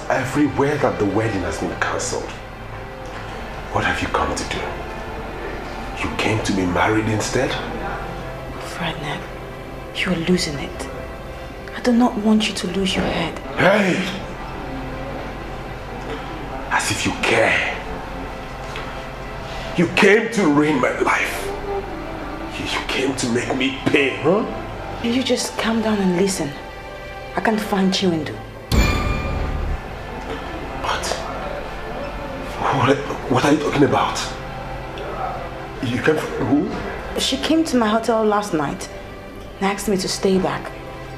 Everywhere that the wedding has been cancelled. What have you come to do? You came to be married instead? Ferdinand, you are losing it. I do not want you to lose your head. Hey! As if you care. You came to ruin my life. You came to make me pay, huh? You just calm down and listen. I can't find Chiwendu. What are you talking about? You came from who? She came to my hotel last night and asked me to stay back.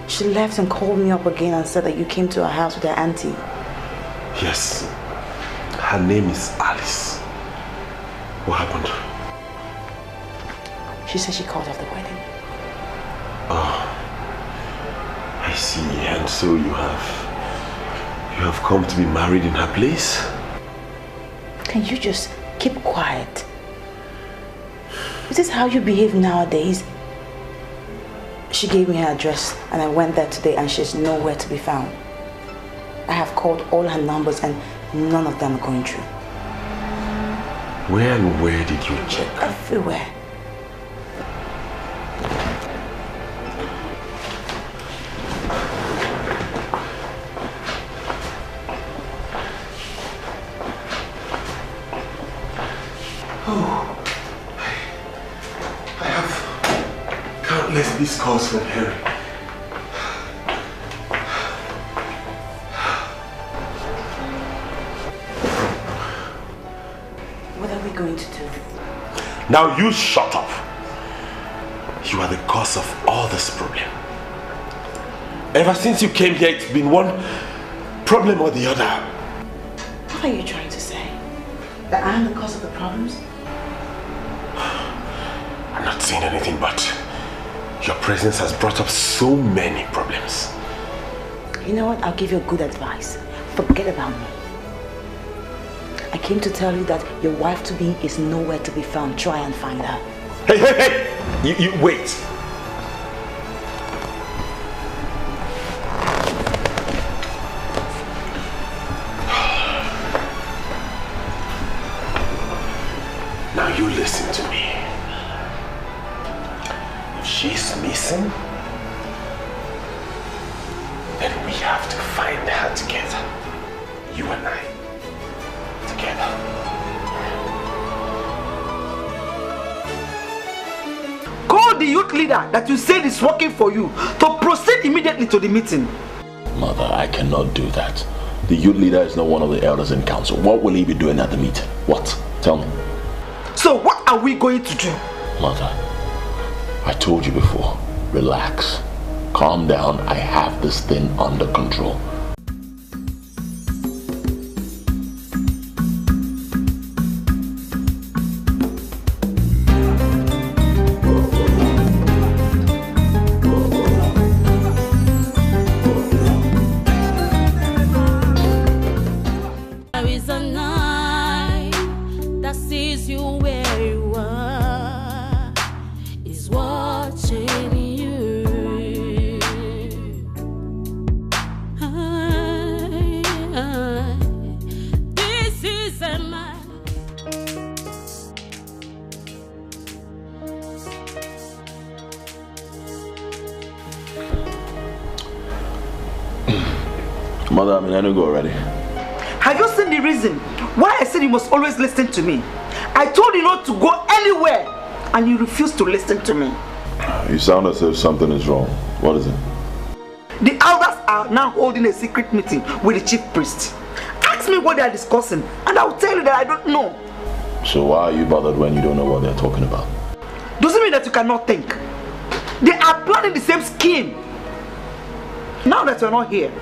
She left and called me up again and said that you came to her house with her auntie. Yes. Her name is Alice. What happened? She said she called off the wedding. Oh, I see. And so you have come to be married in her place? Can you just keep quiet? Is this how you behave nowadays? She gave me her address and I went there today and she's nowhere to be found. I have called all her numbers and none of them are going through. Where and where did you check? Everywhere. These calls from Harry. What are we going to do? Now you shut up. You are the cause of all this problem. Ever since you came here, it's been one problem or the other. What are you trying to say? That I am the cause of the problems? I'm not saying anything, but your presence has brought up so many problems. You know what? I'll give you a good advice. Forget about me. I came to tell you that your wife-to-be is nowhere to be found. Try and find her. Hey! You wait. Now you listen to me. She's missing, then we have to find her together. You and I. Together. Call the youth leader that you said is working for you to proceed immediately to the meeting. Mother, I cannot do that. The youth leader is not one of the elders in council. What will he be doing at the meeting? What? Tell me. So what are we going to do? Mother, I told you before, relax, calm down, I have this thing under control. There is a night that sees you where you are, is watching you. This is a man. Mother, I don't go already. Have you seen the reason why I said you must always listen to me? I told you not to go anywhere and you refuse to listen to me. You sound as if something is wrong. What is it? The elders are now holding a secret meeting with the chief priest. Ask me what they are discussing and I will tell you that I don't know. So why are you bothered when you don't know what they're talking about? Doesn't mean that you cannot think. They are planning the same scheme. Now that you're not here,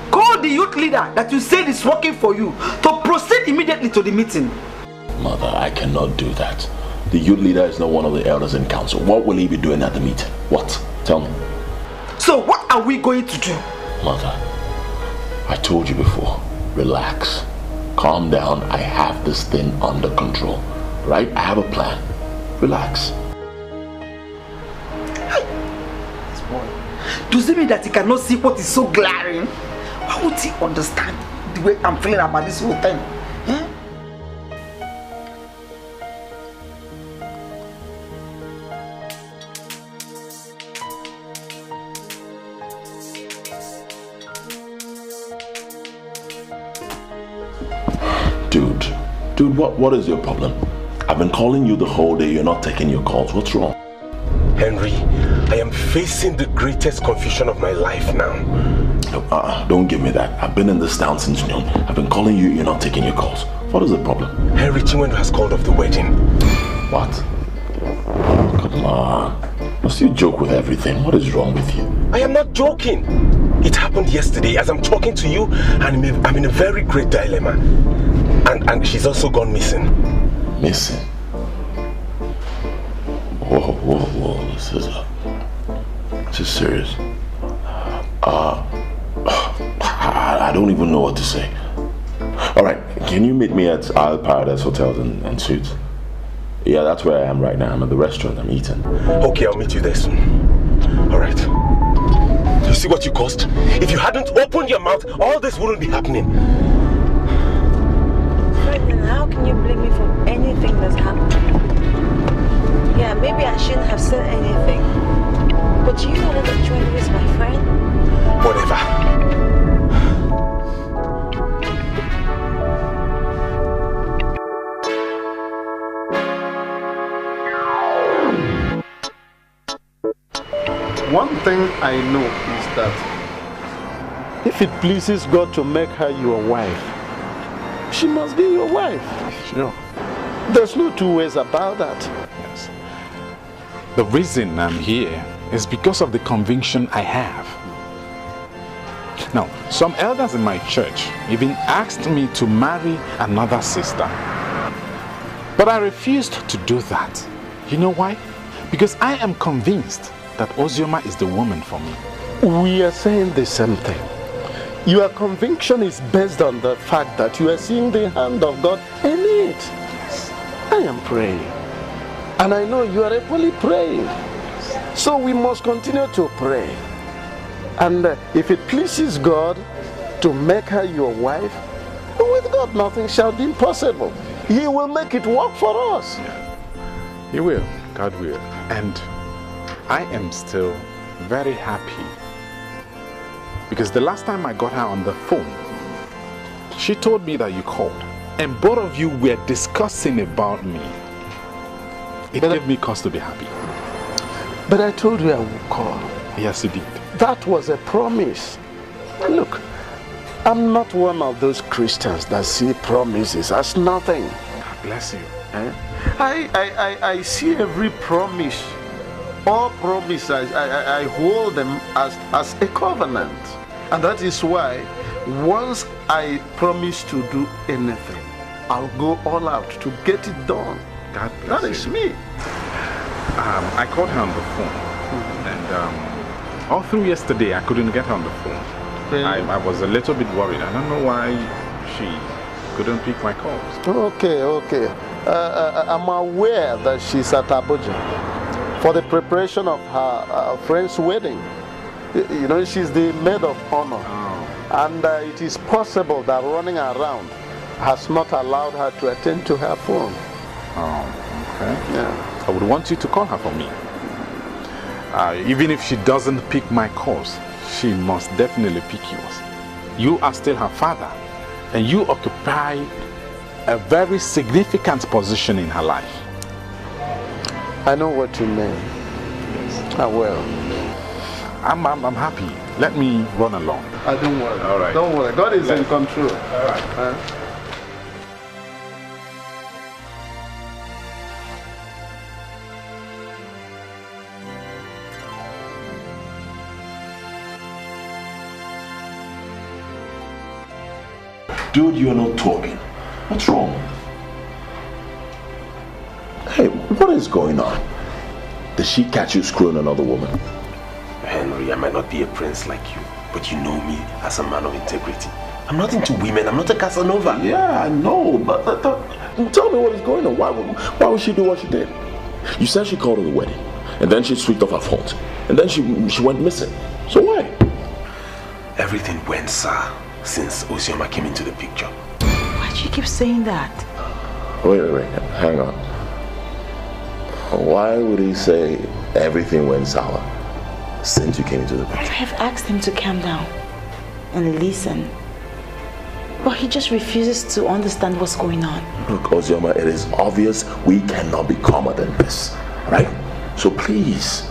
call the youth leader that you said is working for you to proceed immediately to the meeting. Mother, I cannot do that. The youth leader is not one of the elders in council. What will he be doing at the meeting? What? Tell me. So what are we going to do? Mother, I told you before, relax, calm down, I have this thing under control, right? I have a plan. Relax. This boy, does it mean that he cannot see what is so glaring? Why would he understand the way I'm feeling about this whole thing? Dude, what is your problem? I've been calling you the whole day, you're not taking your calls. What's wrong? Henry, I am facing the greatest confusion of my life now. Don't give me that. I've been in this town since noon. I've been calling you, you're not taking your calls. What is the problem? Henry Chinwendu has called off the wedding. What? Come on. Must you joke with everything? What is wrong with you? I am not joking. It happened yesterday as I'm talking to you, and I'm in a very great dilemma. And she's also gone missing. Missing? Whoa. This is serious. I don't even know what to say. Alright, can you meet me at Isle Paradise Hotels and Suites? Yeah, that's where I am right now. I'm at the restaurant, I'm eating. Okay, I'll meet you there soon. Alright. You see what you caused? If you hadn't opened your mouth, all this wouldn't be happening. Ferdinand, how can you blame me for anything that's happened? Yeah, maybe I shouldn't have said anything. But do you know that Chinwendu is my friend? Whatever. One thing I know is that if it pleases God to make her your wife, she must be your wife. Sure. There's no two ways about that. Yes. The reason I'm here is because of the conviction I have. Now, some elders in my church even asked me to marry another sister. But I refused to do that. You know why? Because I am convinced that Ozioma is the woman for me. We are saying the same thing. Your conviction is based on the fact that you are seeing the hand of God in it. I am praying. And I know you are equally praying. So we must continue to pray. And if it pleases God to make her your wife, with God nothing shall be impossible. He will make it work for us. Yeah. He will. God will. And I am still very happy because the last time I got her on the phone, she told me that you called and both of you were discussing about me. It gave me cause to be happy. But I told you I would call. Yes, you did. That was a promise. Look, I'm not one of those Christians that see promises as nothing. God bless you. I see every promise. All promises, I hold them as a covenant. And that is why once I promise to do anything, I'll go all out to get it done. God bless that is me. I called her on the phone. And all through yesterday, I couldn't get her on the phone. I was a little bit worried. I don't know why she couldn't pick my calls. Okay. I'm aware that she's at Abuja for the preparation of her friend's wedding. You know, she's the maid of honor. Oh. And it is possible that running around has not allowed her to attend to her phone. Oh, okay. Yeah. I would want you to call her for me. Even if she doesn't pick my calls, she must definitely pick yours. You are still her father, and you occupy a very significant position in her life. I know what you mean. Yes. I will. I'm happy. Let me run along. Don't worry. All right. Don't worry. God is in control. All right. Dude, you're not talking. What's wrong? Hey, what is going on? Did she catch you screwing another woman? Henry, I might not be a prince like you, but you know me as a man of integrity. I'm not into women, I'm not a Casanova. Yeah, I know, but tell me what is going on. Why would she do what she did? You said she called her the wedding, and then she switched off her phone, and then she went missing. So why? Everything went sour since Ozioma came into the picture. Why do you keep saying that? Wait, hang on. Why would he say everything went sour since you came into the picture? I have asked him to calm down and listen. But he just refuses to understand what's going on. Look, Ozioma, it is obvious we cannot be calmer than this, right? So please,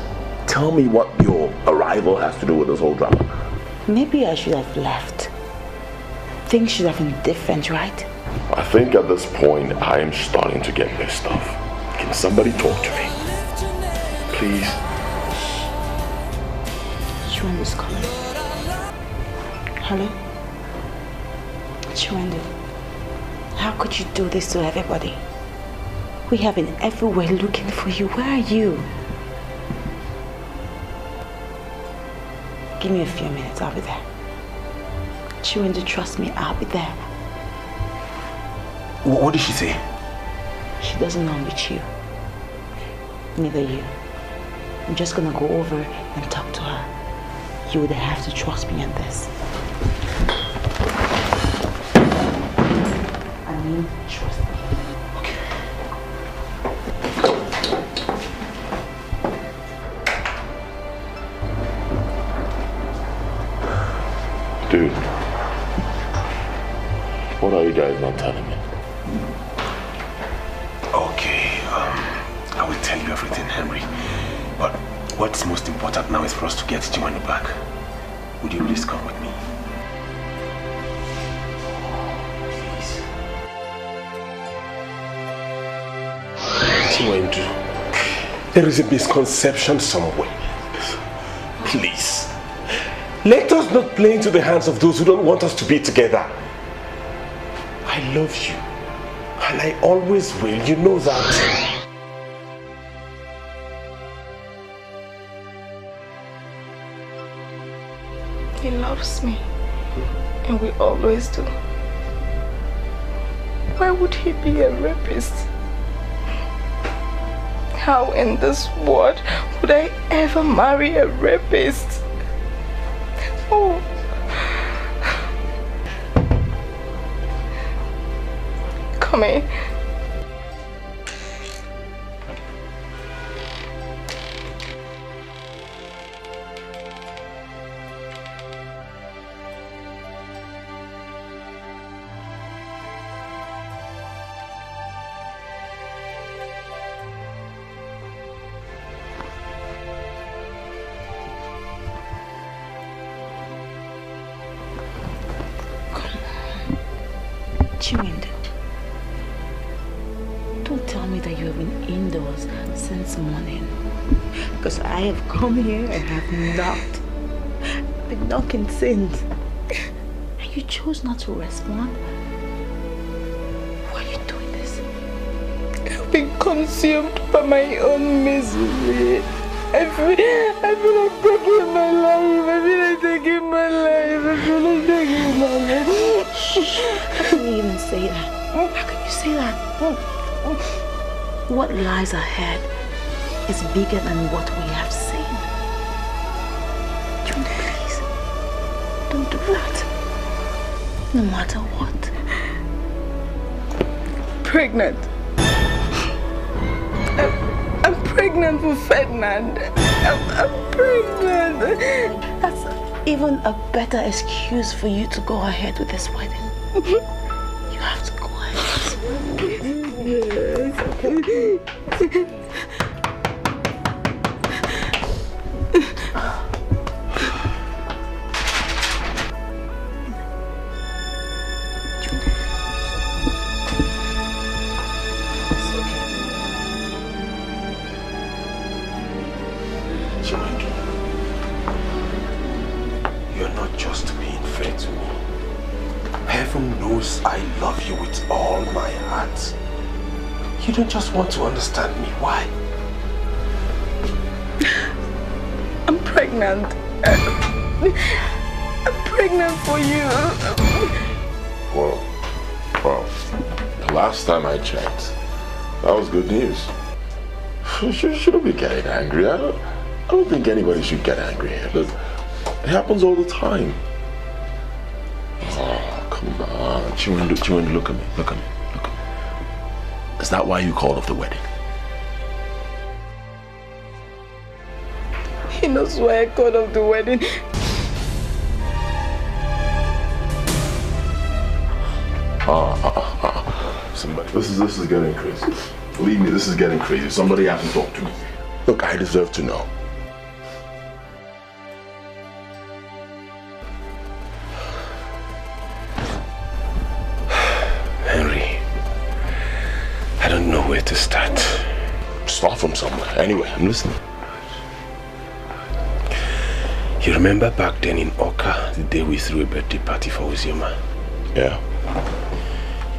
tell me what your arrival has to do with this whole drama. Maybe I should have left. Things should have been different, right? I think at this point, I am starting to get pissed off. Can somebody talk to me? Please? Chiwendu's calling. Hello? Chiwendu, how could you do this to everybody? We have been everywhere looking for you. Where are you? Give me a few minutes, I'll be there. Chiwendu, trust me, I'll be there. What did she say? She doesn't know I'm with you. Neither you. I'm just gonna go over and talk to her. You would have to trust me on this. I mean, trust me. Okay. Dude, what are you guys not telling me? Okay, I will tell you everything, Henry. But what's most important now is for us to get Chiwendu back. Would you please come with me? Chiwendu, there is a misconception somewhere. Please, let us not play into the hands of those who don't want us to be together. I love you, and I always will, you know that. He loves me, and we always do. Why would he be a rapist? How in this world would I ever marry a rapist? Oh. Come here. Chiwendu, don't tell me that you have been indoors since morning. Because I have come here and have knocked. I've been knocking since. And you chose not to respond. Why are you doing this? I've been consumed by my own misery. I feel like taking my life. I feel like taking my life. I feel like taking my life. How can you even say that? How can you say that? What lies ahead is bigger than what we have seen. June, please, don't do that. No matter what. Pregnant. I'm pregnant for Ferdinand. I'm pregnant. That's even a better excuse for you to go ahead with this wedding. You have to go ahead with this wedding. I love you with all my heart. You don't just want to understand me. Why? I'm pregnant. I'm pregnant for you. Well, the last time I checked, that was good news. You shouldn't be getting angry. I don't think anybody should get angry here. Look, it happens all the time. Oh, come on. Chiwendu, look at me. Look at me. Look at me. Is that why you called off the wedding? He knows why I called off the wedding. somebody. This is getting crazy. Believe me, this is getting crazy. Somebody has to talk to me. Look, I deserve to know. Henry, I don't know where to start. Start from somewhere. Anyway, I'm listening. You remember back then in Oka, the day we threw a birthday party for Ozioma? Yeah.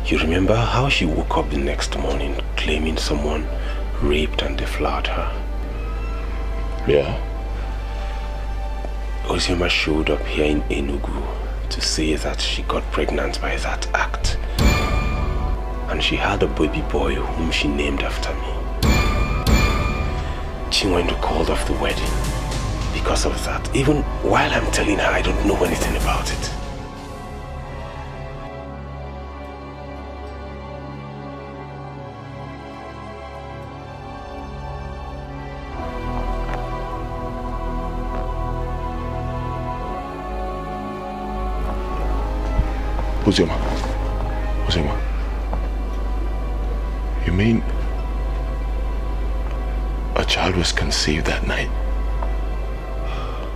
You remember how she woke up the next morning claiming someone raped and deflowered her? Yeah. Ozioma showed up here in Enugu to say that she got pregnant by that act. And she had a baby boy whom she named after me. Chinwendu called off the wedding because of that. Even while I'm telling her I don't know anything about it. Ozioma, you mean a child was conceived that night?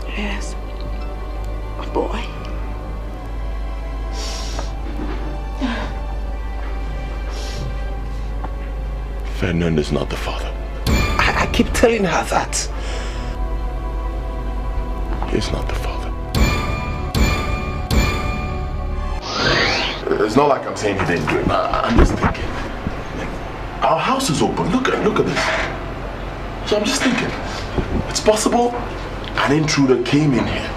Yes, a boy. Ferdinand is not the father. I keep telling her that. He's not the father. It's not like I'm saying he didn't do it. I'm just thinking. Our house is open. Look at this. So I'm just thinking. It's possible an intruder came in here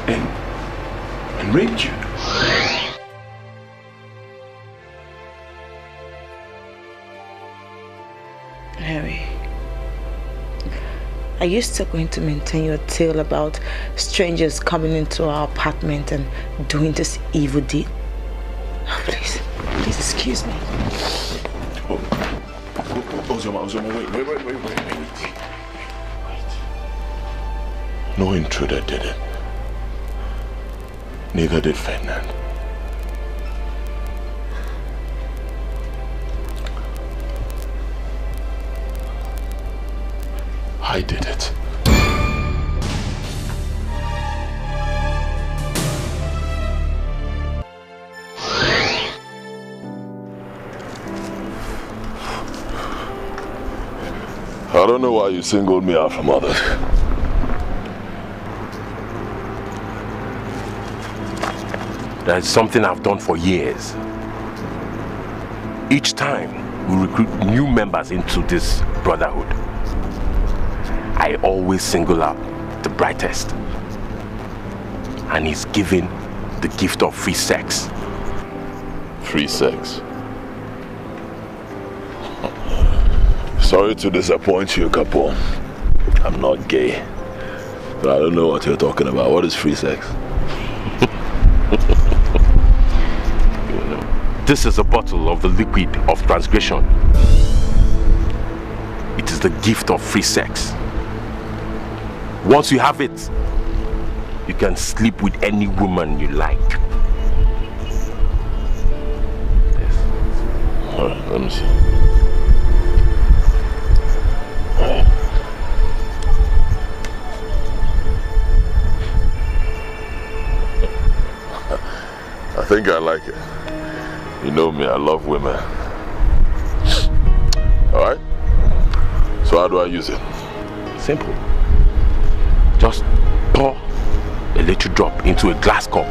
and raped you. Harry, are you still going to maintain your tale about strangers coming into our apartment and doing this evil deed? Oh, please excuse me. Ozioma, wait. No intruder did it. Neither did Ferdinand. I did it. I don't know why you singled me out from others. That's something I've done for years. Each time we recruit new members into this brotherhood, I always single out the brightest. And he's given the gift of free sex. Free sex? Sorry to disappoint you, Kapo. I'm not gay. But I don't know what you're talking about. What is free sex? This is a bottle of the liquid of transgression. It is the gift of free sex. Once you have it, you can sleep with any woman you like. Yes. Alright, let me see. I think I like it. You know me, I love women. Alright? So how do I use it? Simple. Just pour a little drop into a glass cup.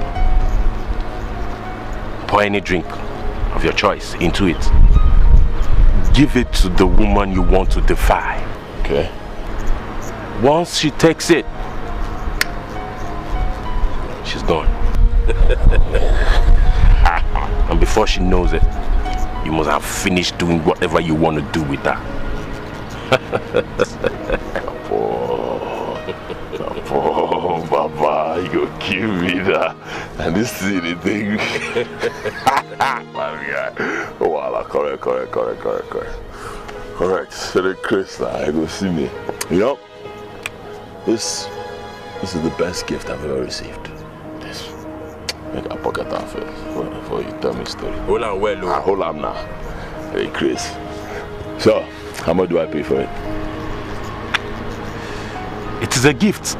Pour any drink of your choice into it. Give it to the woman you want to defy. Okay. Once she takes it, she's gone. And before she knows it, you must have finished doing whatever you want to do with her. Oh, Baba, you go kill me that. And this silly thing. Oh, wow, correct. Correct. So the Chris, I go see me. You know, this is the best gift I've ever received. This. Make a pocket off it before you tell me a story. Hold on, well, hold on now. Hey, Chris. So, how much do I pay for it? It is a gift.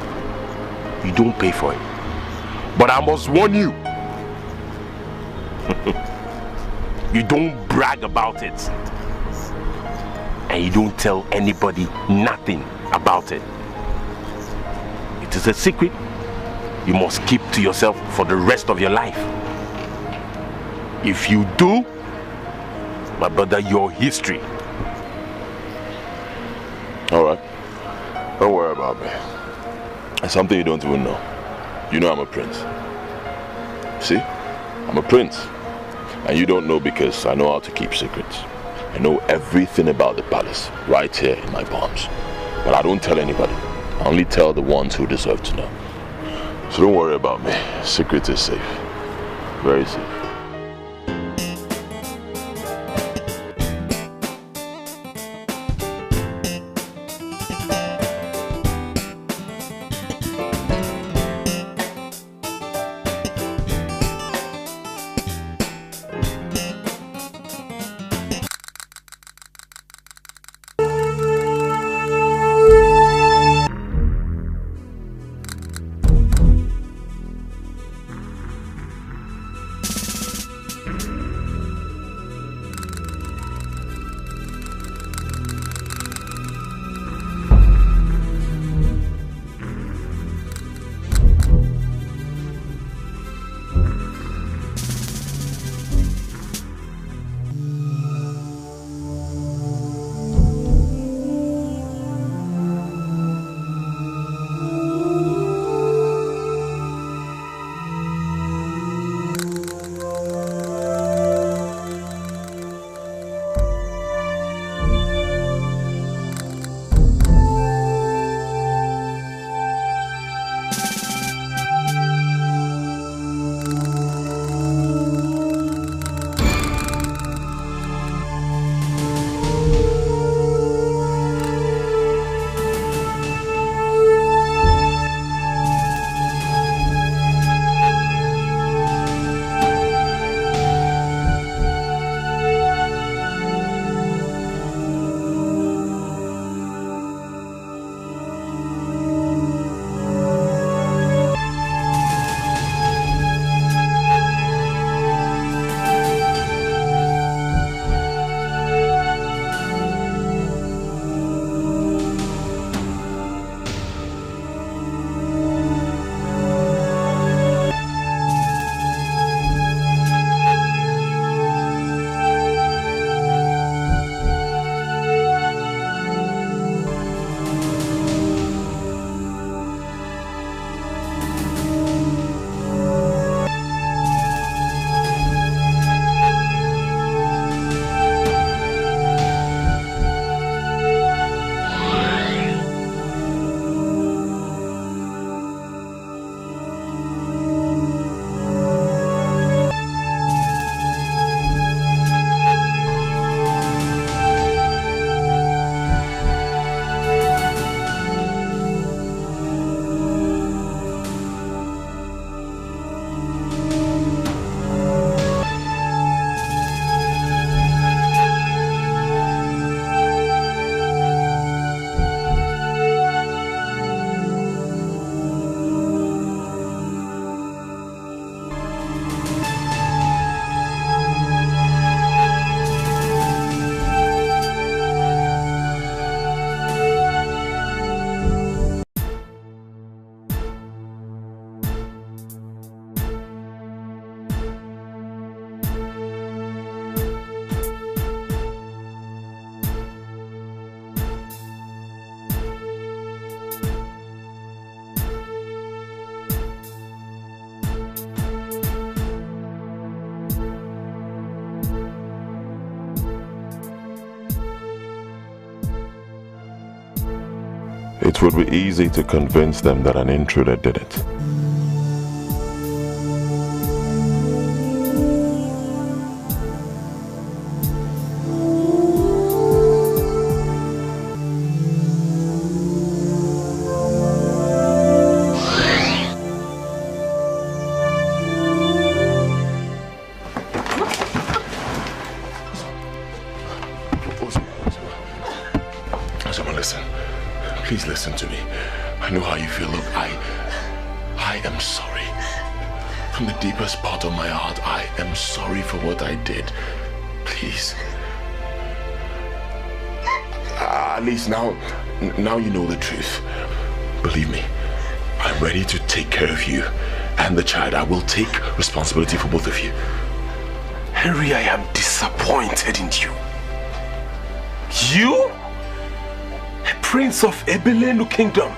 You don't pay for it. But I must warn you. You don't brag about it. And you don't tell anybody nothing about it. It is a secret you must keep to yourself for the rest of your life. If you do, my brother, your history. Alright. Don't worry about me. It's something you don't even know. You know I'm a prince. See? I'm a prince. And you don't know because I know how to keep secrets. I know everything about the palace right here in my palms. But I don't tell anybody. I only tell the ones who deserve to know. So don't worry about me. Secret is safe. Very safe. It would be easy to convince them that an intruder did it. Please listen to me. I know how you feel. Look, I am sorry. From the deepest part of my heart, I am sorry for what I did. Please. At least now you know the truth. Believe me, I'm ready to take care of you and the child. I will take responsibility for both of you. Henry, I am disappointed in you. You? A prince of Ebelenu Kingdom.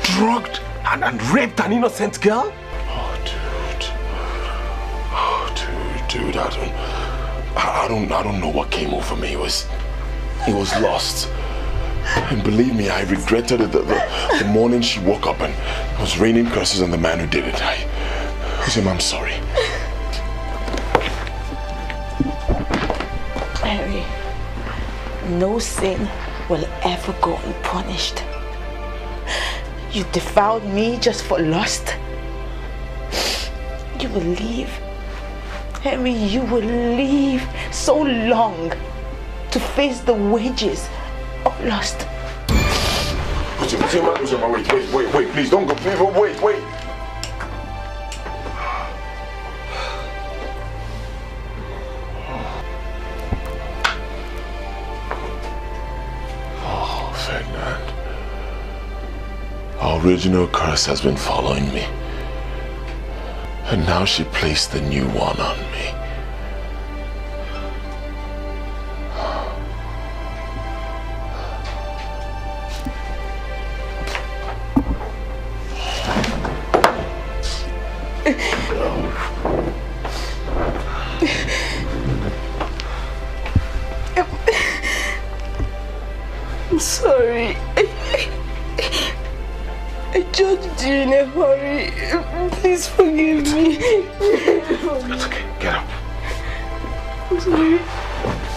Drugged and raped an innocent girl? Dude, I don't know what came over me. It was lost. And believe me, I regretted it the morning she woke up and it was raining curses on the man who did it. Ozioma, I'm sorry. Harry, no sin will ever go unpunished. You defiled me just for lust. You will leave. Henry, you will leave so long to face the wages of lust. Ozioma, wait, please don't go. Please, wait. Oh, Ferdinand. Our original curse has been following me. And now she placed the new one on me. I'm sorry. I judged you in a hurry. Please forgive me. It's okay. Get up. I'm sorry.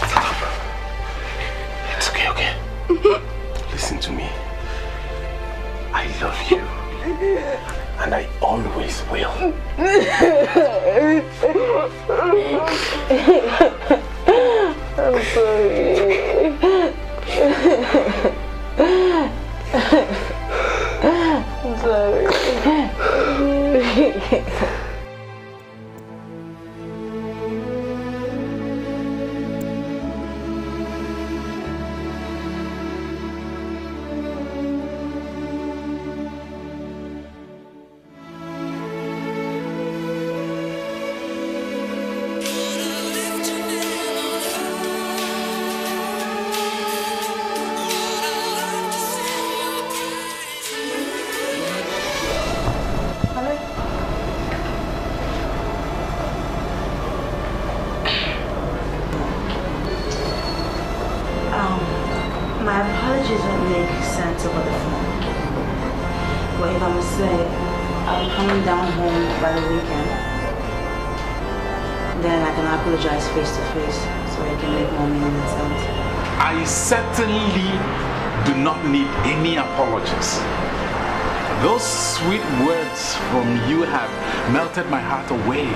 Get up. It's okay. Listen to me. I love you. And I always will. I'm sorry. I'm sorry. My apologies won't make sense over the phone. But if I must say, I'll be coming down home by the weekend. Then I can apologize face to face so I can make more meaning and sense. I certainly do not need any apologies. Those sweet words from you have melted my heart away.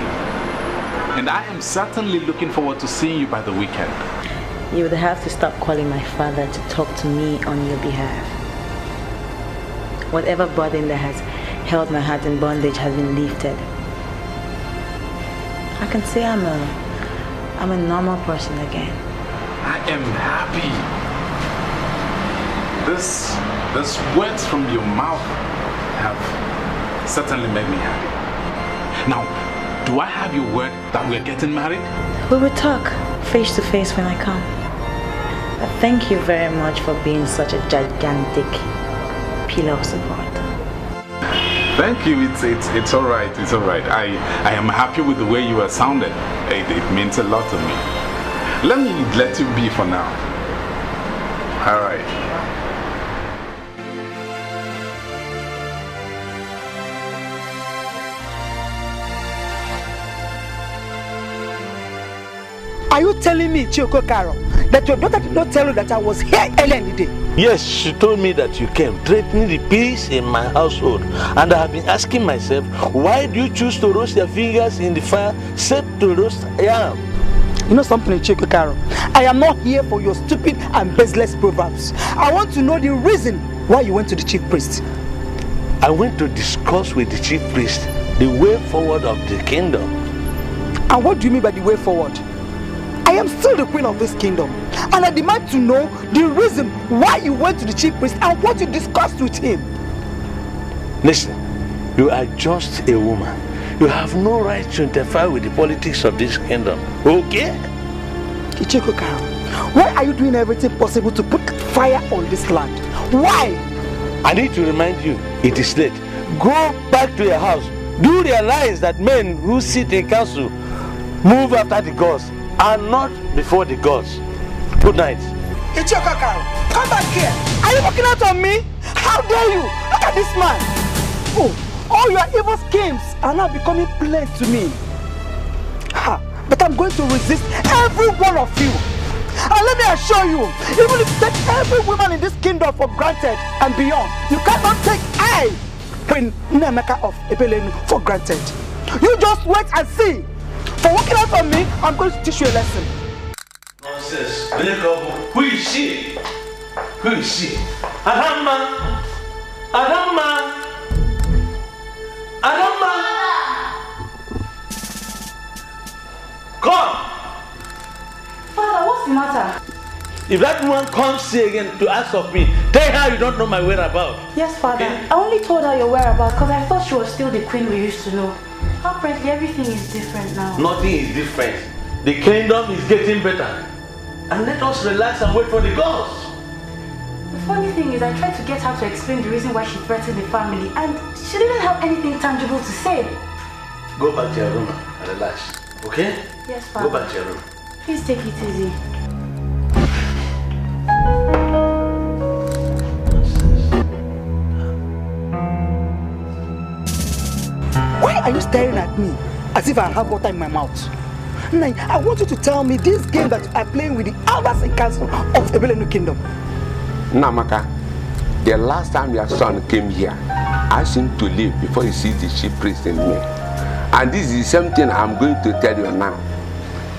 And I am certainly looking forward to seeing you by the weekend. You would have to stop calling my father to talk to me on your behalf. Whatever burden that has held my heart in bondage has been lifted. I can say I'm a normal person again. I am happy. These words from your mouth have certainly made me happy. Now, do I have your word that we're getting married? We will talk face to face when I come. But thank you very much for being such a gigantic pillar of support. Thank you. It's all right. It's all right. I am happy with the way you are sounding. It means a lot to me. Let me let you be for now. All right. Are you telling me, Chioko Karo, that your daughter did not tell you that I was here earlier in the day? Yes, she told me that you came, threatening the peace in my household. And I have been asking myself, why do you choose to roast your fingers in the fire, set to roast yam? You know something, Chico Caro? I am not here for your stupid and baseless proverbs. I want to know the reason why you went to the chief priest. I went to discuss with the chief priest the way forward of the kingdom. And what do you mean by the way forward? I am still the queen of this kingdom, and I demand to know the reason why you went to the chief priest and what you discussed with him. Listen, you are just a woman. You have no right to interfere with the politics of this kingdom, okay? Ichiko Karo, why are you doing everything possible to put fire on this land? Why? I need to remind you, it is late. Go back to your house. Do you realize that men who sit in council move after the gods and not before the gods? Good night. Ichiko Karo, come back here. Are you looking out on me? How dare you? Look at this man. Oh. All your evil schemes are now becoming plain to me. Ha! But I'm going to resist every one of you. And let me assure you, even if you take every woman in this kingdom for granted and beyond, you cannot take I, Queen Emeka of Ebelenu, for granted. You just wait and see. For walking out on me, I'm going to teach you a lesson. Nonsense. Who is she? Who is she? Adama! Adama! Adama! Come! Father, what's the matter? If that woman comes here again to ask of me, tell her you don't know my whereabouts. Yes, Father. Okay? I only told her your whereabouts because I thought she was still the queen we used to know. Apparently, everything is different now. Nothing is different. The kingdom is getting better. And let us relax and wait for the gods. The funny thing is, I tried to get her to explain the reason why she threatened the family, and she didn't have anything tangible to say. Go back to your room and relax, okay? Yes, Father. Go back to your room. Please take it easy. Why are you staring at me as if I have water in my mouth? Now, I want you to tell me this game that you are playing with the elders in council of Ebelenu Kingdom. Namaka, the last time your son came here, ask him to leave before he sees the chief priest in me. And this is the same thing I'm going to tell you now.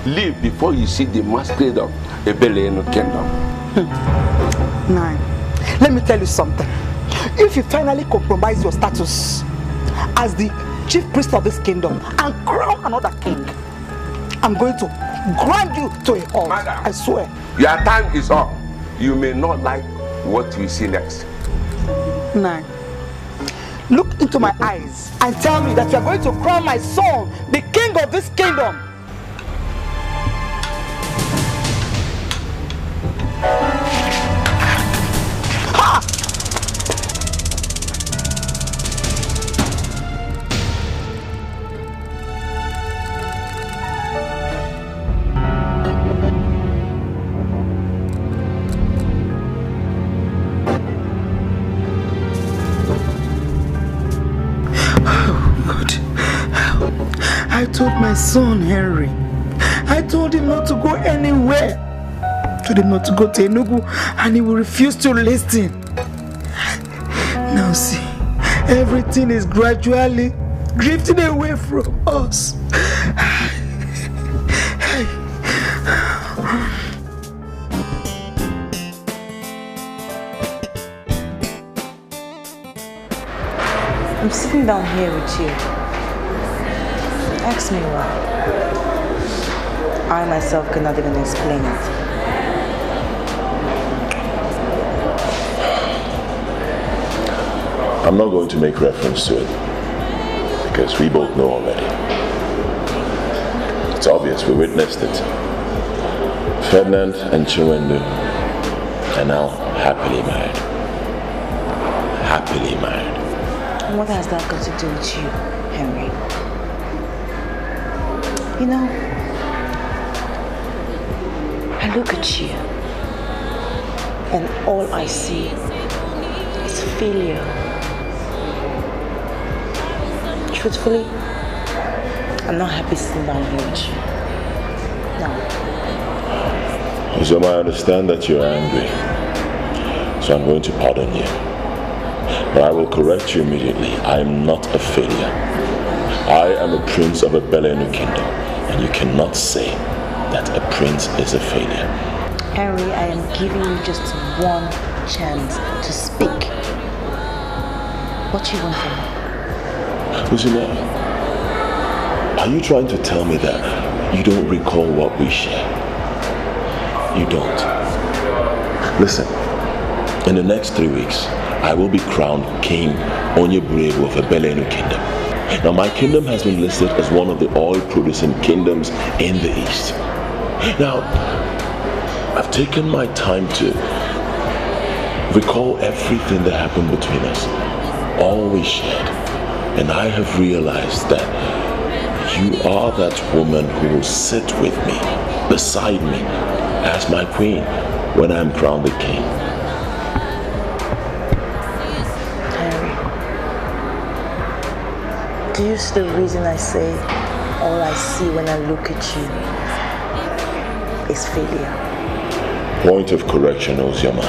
Leave before you see the masquerade of Ebelenu Kingdom. Nine, let me tell you something. If you finally compromise your status as the chief priest of this kingdom and crown another king, I'm going to grind you to a halt. Madam, I swear. Your time is up. You may not like what you see next. Nine, look into my eyes and tell me that you are going to crown my son the king of this kingdom. Ha! I told my son Henry, I told him not to go anywhere. I told him not to go to Enugu, and he will refuse to listen. Now see, everything is gradually drifting away from us. I'm sitting down here with you. Ask me why. I myself cannot even explain it. I'm not going to make reference to it because we both know already. It's obvious, we witnessed it. Ferdinand and Chiwendu are now happily married. Happily married. And what has that got to do with you, Henry? You know, I look at you and all I see is failure. Truthfully, I'm not happy sitting down here with you. No. Ozioma, I understand that you're angry, so I'm going to pardon you. But I will correct you immediately. I am not a failure. I am a prince of a Ebelenu kingdom. And you cannot say that a prince is a failure. Henry, I am giving you just one chance to speak. What do you want from me? Ugezu, are you trying to tell me that you don't recall what we shared? You don't. Listen, in the next 3 weeks, I will be crowned King Onyeburebu of Ebelenu Kingdom. Now, my kingdom has been listed as one of the oil-producing kingdoms in the East. Now, I've taken my time to recall everything that happened between us, all we shared, and I have realized that you are that woman who will sit with me, beside me, as my queen when I am crowned the king. Do you see the reason I say all I see when I look at you is failure? Point of correction, Ozioma.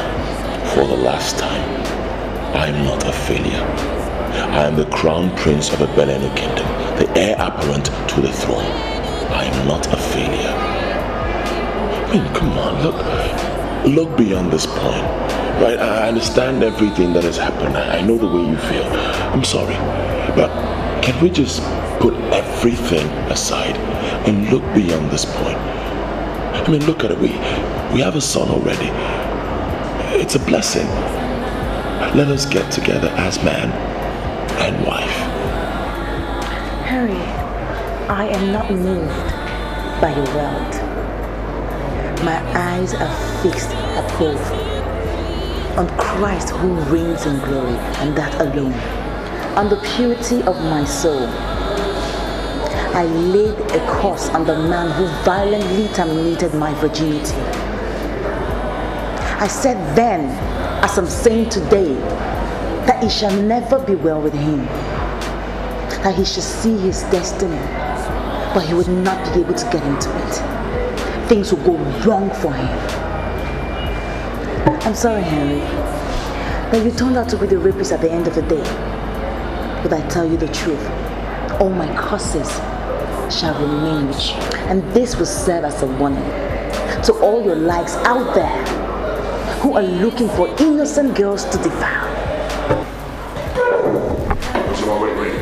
For the last time, I am not a failure. I am the crown prince of Ebelenu Kingdom, the heir apparent to the throne. I am not a failure. I mean, come on, look beyond this point. Right? I understand everything that has happened. I know the way you feel. I'm sorry, but can we just put everything aside and look beyond this point? I mean, look at it. We have a son already. It's a blessing. Let us get together as man and wife. Harry, I am not moved by your wealth. My eyes are fixed above on Christ who reigns in glory, and that alone. On the purity of my soul. I laid a curse on the man who violently terminated my virginity. I said then, as I'm saying today, that it shall never be well with him, that he should see his destiny, but he would not be able to get into it. Things will go wrong for him. I'm sorry, Henry, that you turned out to be the rapist at the end of the day. But I tell you the truth, all my curses shall remain with you. And this will serve as a warning to all your likes out there who are looking for innocent girls to devour. Wait.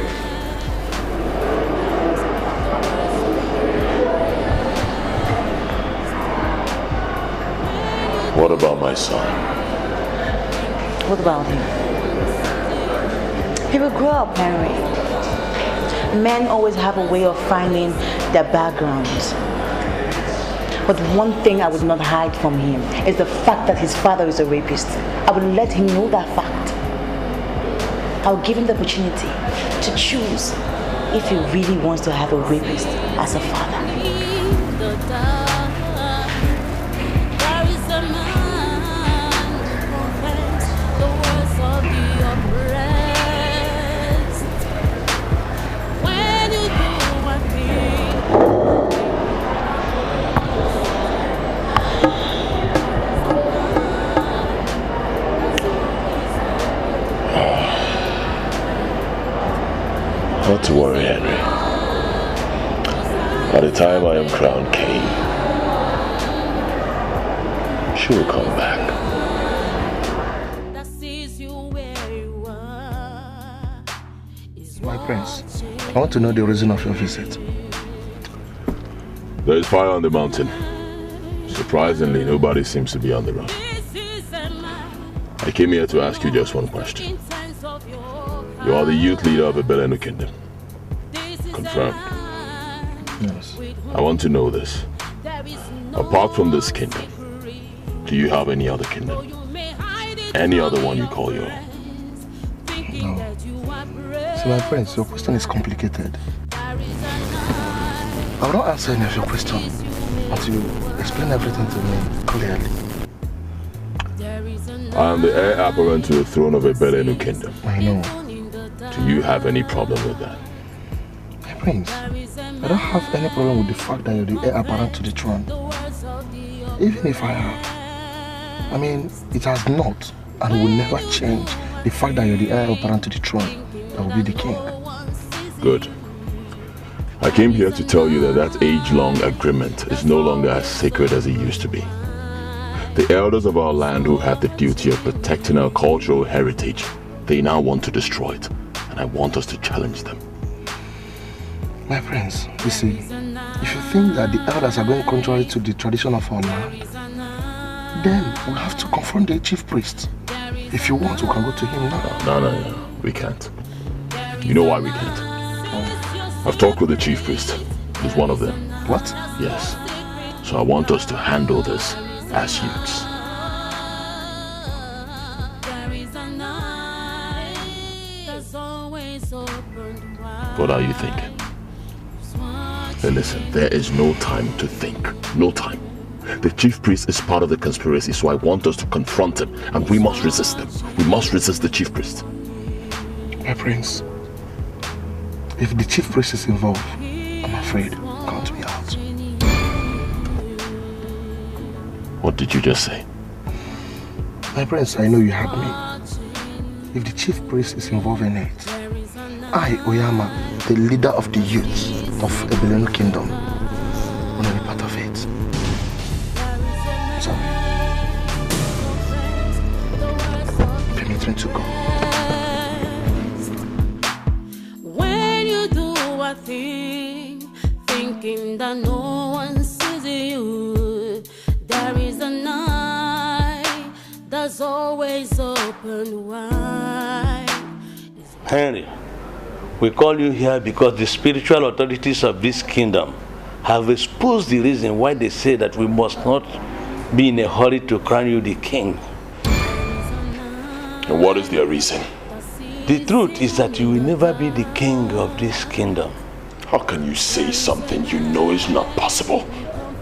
What about my son? What about him? He will grow up, Henry. Men always have a way of finding their backgrounds. But one thing I would not hide from him is the fact that his father is a rapist. I will let him know that fact. I'll give him the opportunity to choose if he really wants to have a rapist as a father. Not to worry, Henry. By the time I am crowned king, she will come back. My prince, I want to know the reason of your visit. There is fire on the mountain. Surprisingly, nobody seems to be on the run. I came here to ask you just one question. You are the youth leader of the Ebelenu Kingdom. Confirmed. Yes. I want to know this. Apart from this kingdom, do you have any other kingdom? Any other one you call your own? No. See, my prince, your question is complicated. I will not answer any of your questions until you explain everything to me clearly. I am the heir apparent to the throne of the Ebelenu Kingdom. I know. Do you have any problem with that? My prince, I don't have any problem with the fact that you're the heir apparent to the throne. Even if I have, I mean, it has not and will never change the fact that you're the heir apparent to the throne. That will be the king. Good. I came here to tell you that age-long agreement is no longer as sacred as it used to be. The elders of our land who had the duty of protecting our cultural heritage, they now want to destroy it, and I want us to challenge them. My friends, you see, if you think that the elders are going contrary to the tradition of our land, then we have to confront the chief priest. If you want, we can go to him now. No, we can't. You know why we can't? I've talked with the chief priest. He's one of them. What? Yes. So I want us to handle this as youths. What are you thinking? Hey, listen, there is no time to think. No time. The chief priest is part of the conspiracy, so I want us to confront him, and we must resist him. We must resist the chief priest. My prince, if the chief priest is involved, I'm afraid, count me out. What did you just say? My prince, I know you heard me. If the chief priest is involved in it, I, Oyama, the leader of the youth of Ebelenu Kingdom, will not be part of it. Sorry. Permit me to go. When you do a thing, thinking that no one sees you, there is a night that's always open wide. Henry, we call you here because the spiritual authorities of this kingdom have exposed the reason why they say that we must not be in a hurry to crown you the king. And what is their reason? The truth is that you will never be the king of this kingdom. How can you say something you know is not possible?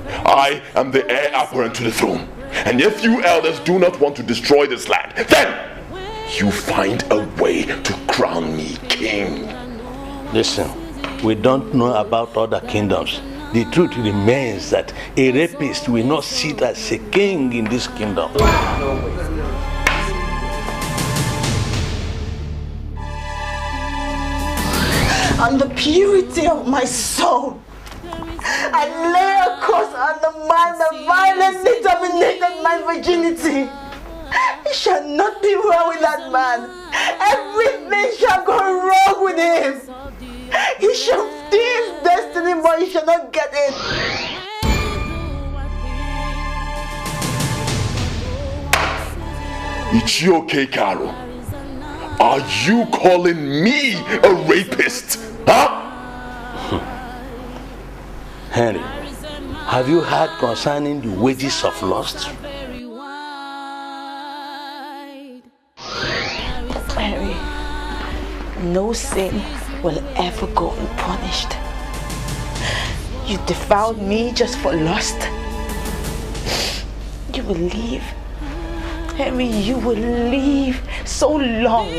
I am the heir apparent to the throne. And if you elders do not want to destroy this land, then you find a way to crown me king. Listen, we don't know about other kingdoms. The truth remains that a rapist will not sit as a king in this kingdom. And the purity of my soul, I lay a curse on the man that violently dominated my virginity. It shall not be well with that man. Everything shall go wrong with him. He shall steal his destiny, but he shall not get it. Ichioke Karo, are you calling me a rapist? Huh? Henry, have you heard concerning the wages of lust? Mary, no sin will ever go unpunished. You defiled me just for lust. You will leave. Henry, you will leave so long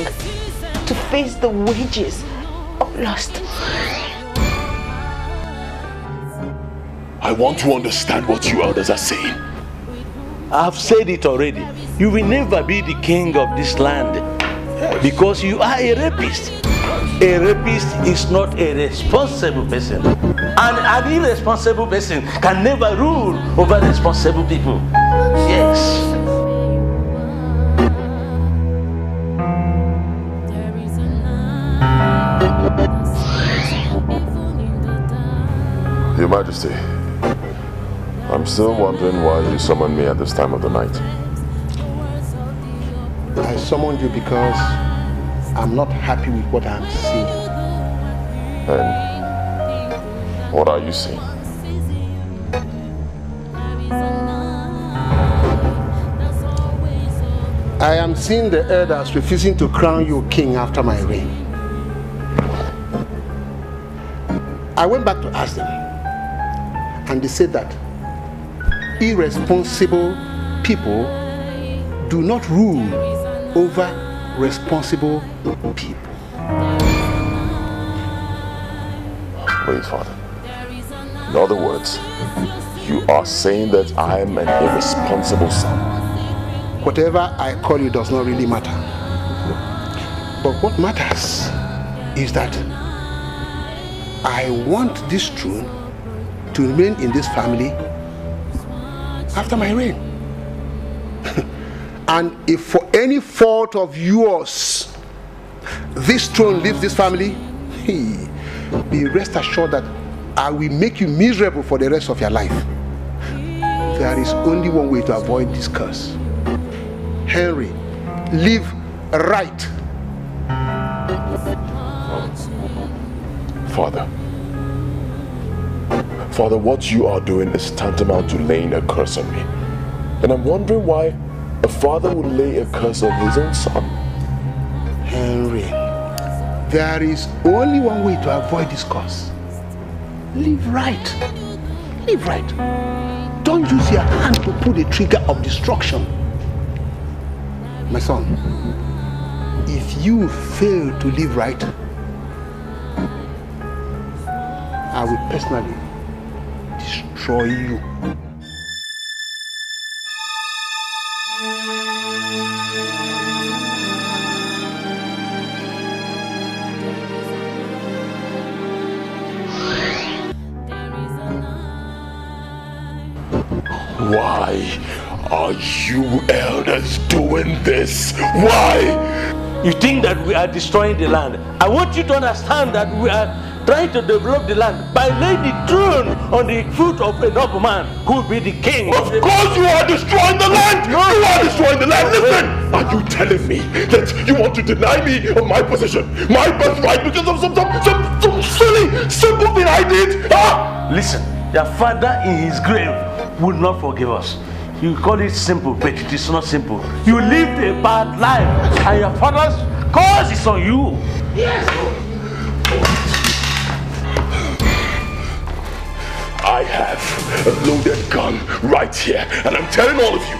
to face the wages of lust. I want to understand what you elders are saying. I've said it already. You will never be the king of this land because you are a rapist. A rapist is not a responsible person. And an irresponsible person can never rule over responsible people. Yes. Your Majesty, I'm still wondering why you summoned me at this time of the night. I summoned you because I'm not happy with what I'm seeing. And what are you seeing? I am seeing the elders refusing to crown you king after my reign. I went back to ask them, and they said that irresponsible people do not rule over responsible people. Wait, Father. In other words, you are saying that I am an irresponsible son. Whatever I call you does not really matter. But what matters is that I want this throne to remain in this family after my reign. And if for any fault of yours this throne leaves this family, be rest assured that I will make you miserable for the rest of your life. There is only one way to avoid this curse. Henry, live right. Father, what you are doing is tantamount to laying a curse on me. And I'm wondering why a father would lay a curse on his own son. Henry, there is only one way to avoid this curse. Live right. Live right. Don't use your hand to pull the trigger of destruction. My son, if you fail to live right, I will personally destroy you. Why are you elders doing this? Why? You think that we are destroying the land? I want you to understand that we are trying to develop the land by laying the throne on the foot of a noble man who will be the king. Of course you are destroying the land! You are destroying the land! Listen! Are you telling me that you want to deny me of my position, my birthright, because of some silly, simple thing I did? Huh? Listen, your father in his grave would not forgive us. You call it simple, but it is not simple. You lived a bad life, and your father's curse is on you. Yes. I have a loaded gun right here, and I'm telling all of you,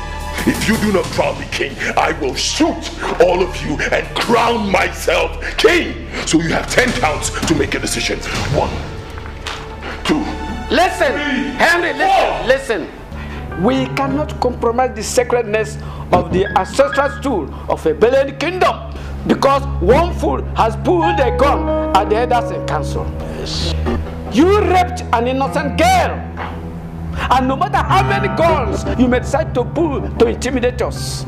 if you do not crown me king, I will shoot all of you and crown myself king. So you have 10 counts to make a decision. 1, 2. Listen, Henry, listen. We cannot compromise the sacredness of the ancestral stool of a Belen kingdom because one fool has pulled a gun at the elders in council. Yes. You raped an innocent girl, and no matter how many guns you may decide to pull to intimidate us,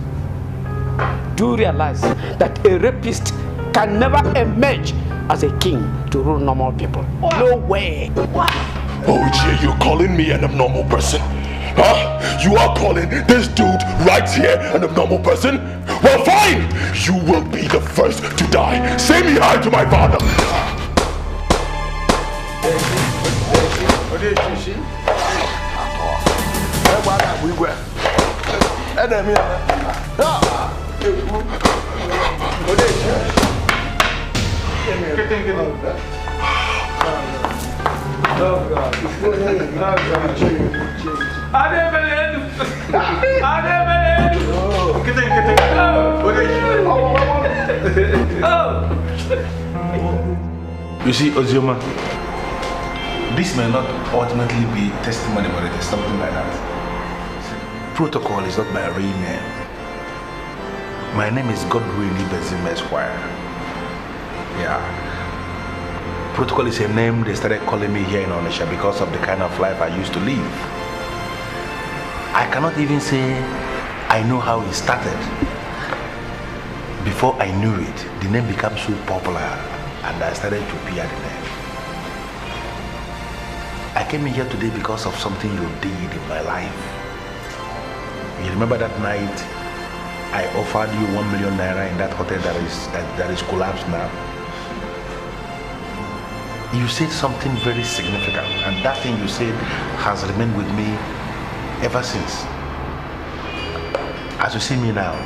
do realize that a rapist can never emerge as a king to rule normal people. What? No way. What? Oh, gee, you're calling me an abnormal person? Huh? You are calling this dude right here an abnormal person? Well, fine! You will be the first to die. Say me hi to my father. You see, Ozioma, this may not ultimately be testimony, but it is something like that. Protocol is not my real name. My name is Godwin Ibezim Esquire. Yeah. Protocol is a name they started calling me here in Onitsha because of the kind of life I used to live. I cannot even say I know how it started. Before I knew it, the name became so popular and I started to bear the name. I came in here today because of something you did in my life. You remember that night I offered you 1 million naira in that hotel that is collapsed now? You said something very significant, and that thing you said has remained with me ever since. As you see me now,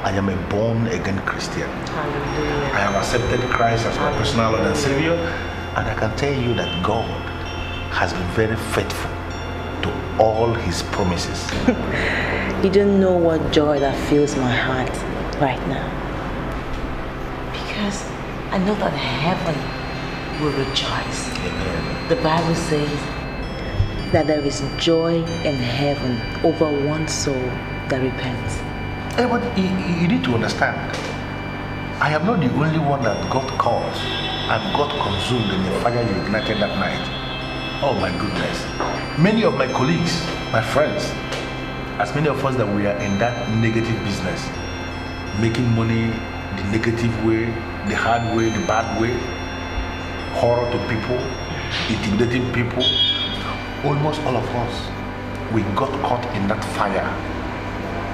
I am a born-again Christian. Hallelujah. I have accepted Christ as my personal Lord and Savior, and I can tell you that God has been very faithful to all His promises. You don't know what joy that fills my heart right now. Because I know that heaven will rejoice. Amen. The Bible says that there is joy in heaven over one soul that repents. Hey, but you need to understand, I am not the only one that God calls and got consumed in the fire you ignited that night. Oh my goodness. Many of my colleagues, my friends, as many of us that we are in that negative business, making money the negative way, the hard way, the bad way, horror to people, intimidating people, almost all of us, we got caught in that fire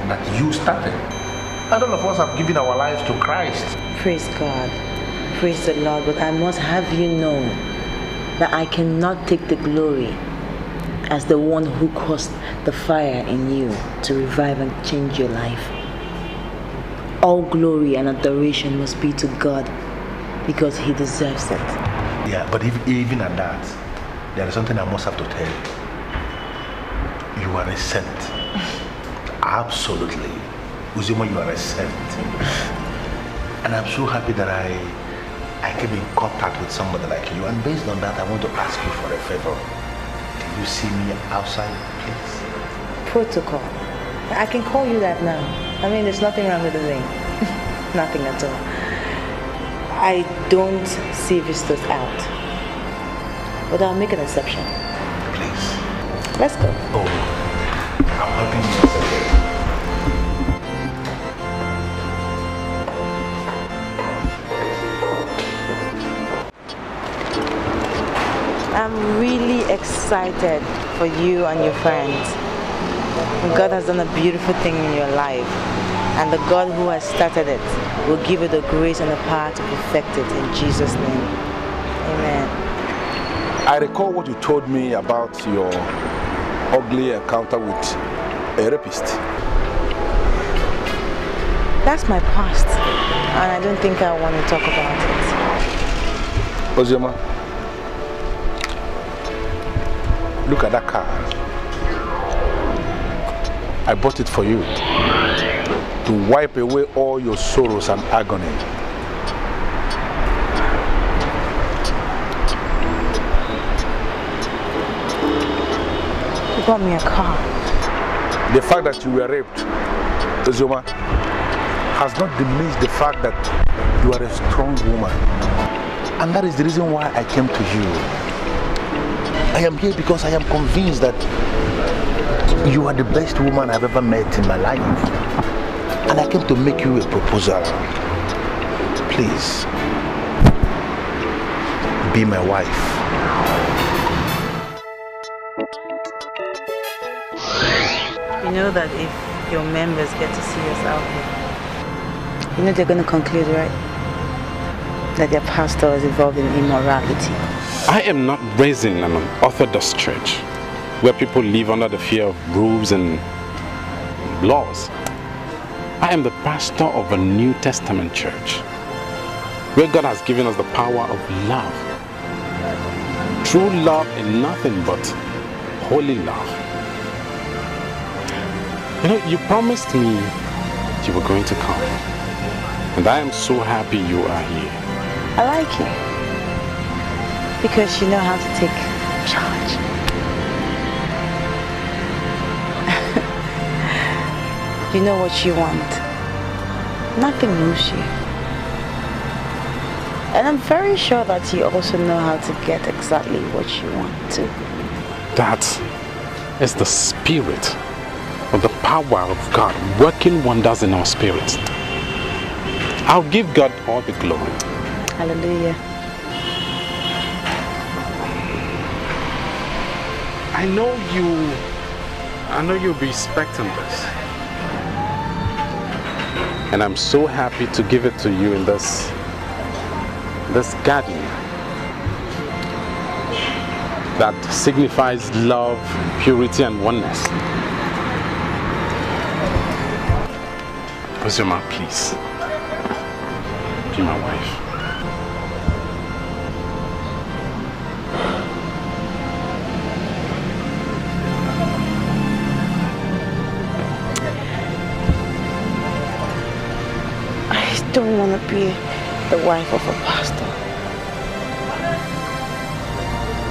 that you started. And all of us have given our lives to Christ. Praise God. Praise the Lord. But I must have you know that I cannot take the glory as the one who caused the fire in you to revive and change your life. All glory and adoration must be to God because He deserves it. Yeah, but even at that, there is something I must have to tell you. You are a saint. Absolutely. Ozioma, you are a saint. And I'm so happy that I came in contact with somebody like you. And based on that, I want to ask you for a favor. Can you see me outside, please? Protocol. I can call you that now. I mean, there's nothing wrong with the name. Nothing at all. I don't see visitors out. But I'll make an exception. Please. Let's go. Oh, I'm helping you accept. I'm really excited for you and your friends. God has done a beautiful thing in your life, and the God who has started it will give you the grace and the power to perfect it in Jesus' name. Amen. I recall what you told me about your ugly encounter with a rapist. That's my past, and I don't think I want to talk about it. Ozioma, look at that car. I bought it for you to wipe away all your sorrows and agony. You bought me a car. The fact that you were raped, Ozioma, has not diminished the fact that you are a strong woman. And that is the reason why I came to you. I am here because I am convinced that you are the best woman I've ever met in my life. And I came to make you a proposal. Please, be my wife. You know that if your members get to see us out here, you know they're going to conclude, right? That their pastor is involved in immorality. I am not raised in an Orthodox church where people live under the fear of rules and laws. I am the pastor of a New Testament church where God has given us the power of love. True love and nothing but holy love. You know, you promised me you were going to come, and I am so happy you are here. I like you because you know how to take charge. You know what you want. Nothing moves you. And I'm very sure that you also know how to get exactly what you want to. That is the spirit of the power of God working wonders in our spirit. I'll give God all the glory. Hallelujah. I know you'll be expecting this. And I'm so happy to give it to you in this garden that signifies love, purity, and oneness. Ozioma, please, be my wife. I don't want to be the wife of a pastor.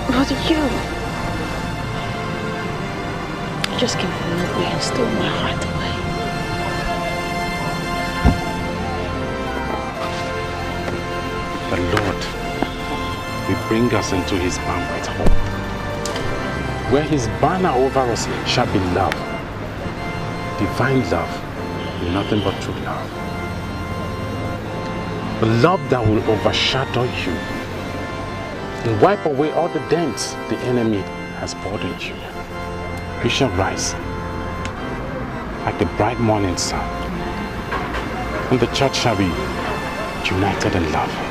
But you just came from nowhere and stole my heart away. The Lord will bring us into his banquet hall, where his banner over us shall be love, divine love, nothing but true love. A love that will overshadow you and wipe away all the dents the enemy has poured into you. You shall rise like the bright morning sun, and the church shall be united in love.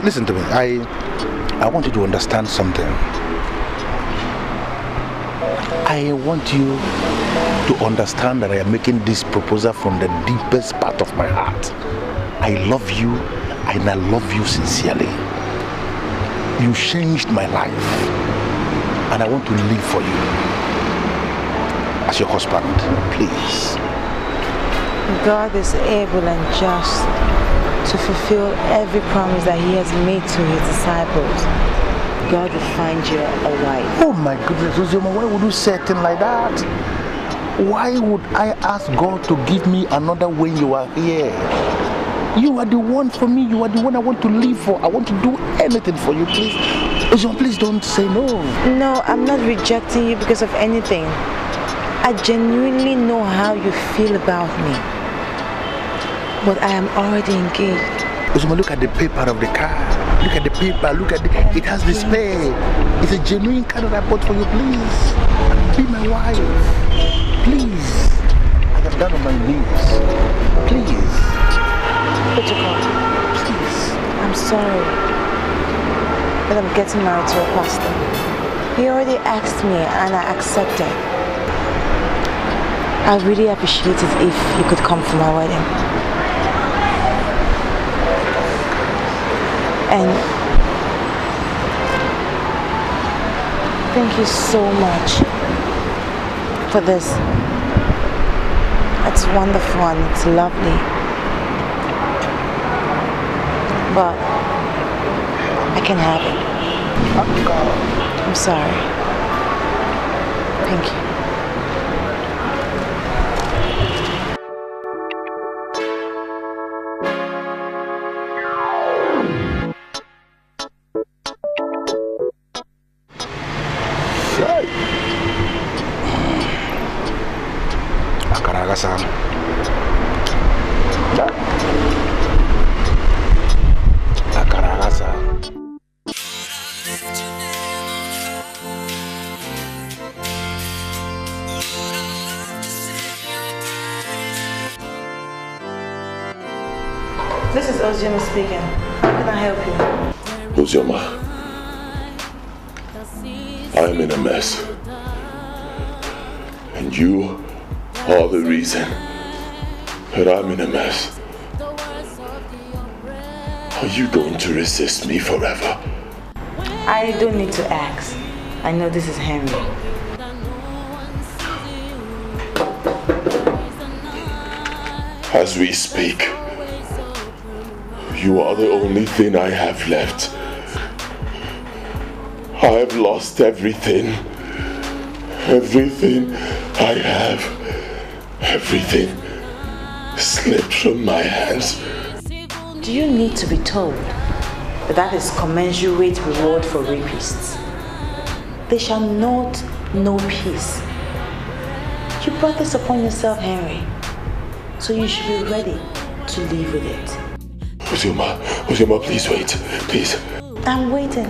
Listen to me. I want you to understand something. I want you to understand that I am making this proposal from the deepest part of my heart. I love you and I love you sincerely. You changed my life and I want to live for you as your husband. Please. God is able and just to fulfill every promise that he has made to his disciples. God will find you a wife. Oh my goodness, Ozioma, why would you say a thing like that? Why would I ask God to give me another when you are here? You are the one for me. You are the one I want to live for. I want to do anything for you, please. Ozioma, please don't say no. No, I'm not rejecting you because of anything. I genuinely know how you feel about me. But I am already engaged. Ozioma, look at the paper of the car. Look at the paper. Look at the. It has the spare. It's a genuine car that I bought for you. Please, be my wife. Please. I am down on my knees. Please. Please. I'm sorry, but I'm getting married to a pastor. He already asked me, and I accepted. I really appreciate it if you could come for my wedding. And thank you so much for this. It's wonderful and it's lovely. But I can't have it. I'm sorry. Thank you. This is Ozioma speaking. How can I help you? Ozioma, I am in a mess. And you are the reason that I'm in a mess. Are you going to resist me forever? I don't need to ask. I know this is Henry. As we speak, you are the only thing I have left. I have lost everything. Everything I have. Everything slipped from my hands. Do you need to be told that that is commensurate reward for rapists? They shall not know peace. You brought this upon yourself, Henry. So you should be ready to live with it. Ozioma, please wait, please. I'm waiting.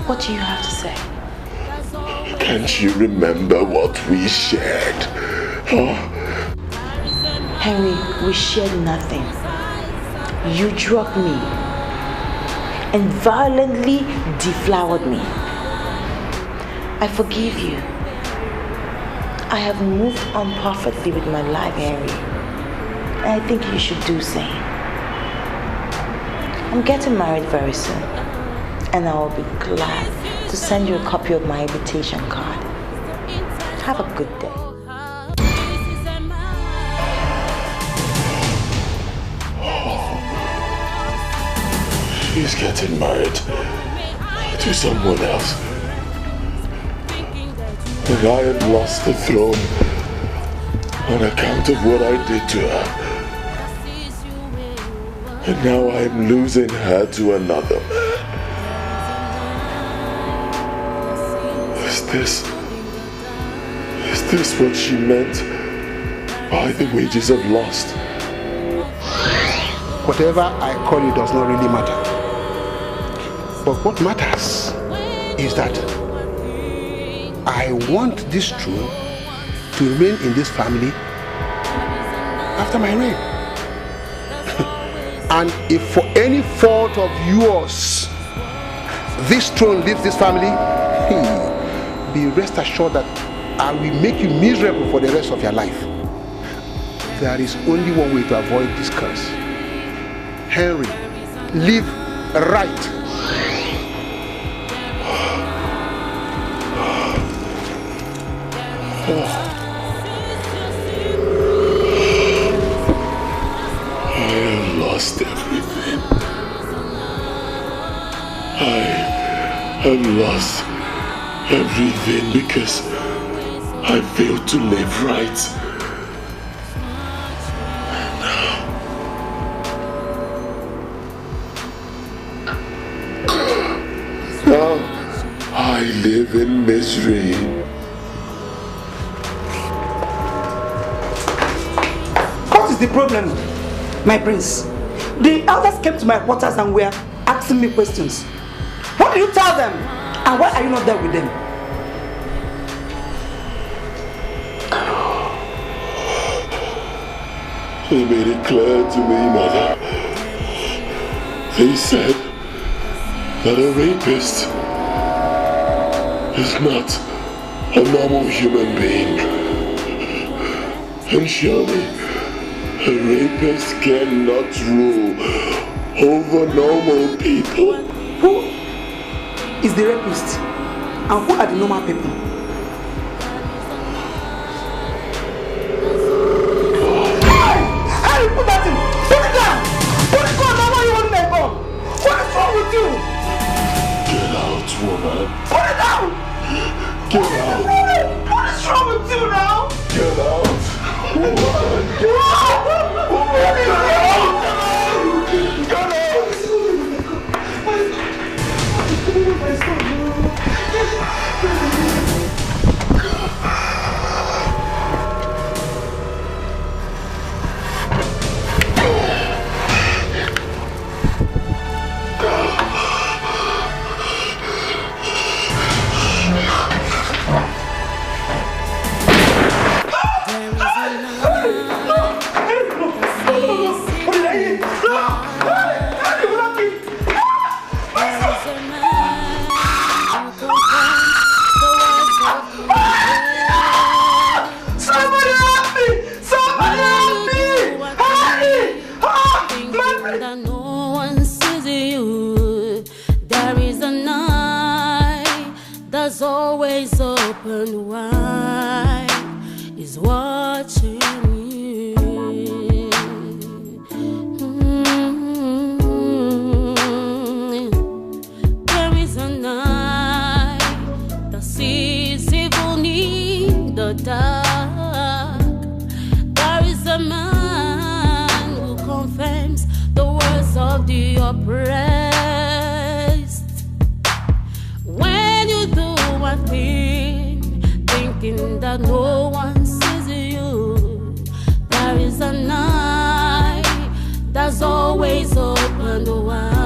What do you have to say? Can't you remember what we shared? Oh. Henry, we shared nothing. You drugged me and violently deflowered me. I forgive you. I have moved on perfectly with my life, Henry. And I think you should do the same. I'm getting married very soon. And I will be glad to send you a copy of my invitation card. Have a good day. He's getting married to someone else. And I had lost the throne on account of what I did to her. And now I'm losing her to another man. Is this what she meant by the wages of lust? Whatever I call you does not really matter. But what matters is that I want this throne to remain in this family after my reign. And if for any fault of yours this throne leaves this family, be rest assured that I will make you miserable for the rest of your life. There is only one way to avoid this curse. Henry, live right. I have lost everything. I have lost everything because I failed to live right. Now I live in misery. What is the problem, my prince? The elders came to my quarters and were asking me questions. What do you tell them? And why are you not there with them? They made it clear to me, mother. They said that a rapist is not a normal human being. And surely a rapist cannot rule over normal people. Who is the rapist? And who are the normal people? Hey, put that in! Put it down! Put it down! Now you want to make up? What is wrong with you? Get out, woman. Put it down! Get out. What is wrong with you now? Get out. Woman, get out! Woman, get out! Get out! Always open wide is watching you. There is a night that sees evil in the dark. There is a man who confirms the words of the oppressed. When you do one thing, thinking that no one sees you, there is a night that's always open wide.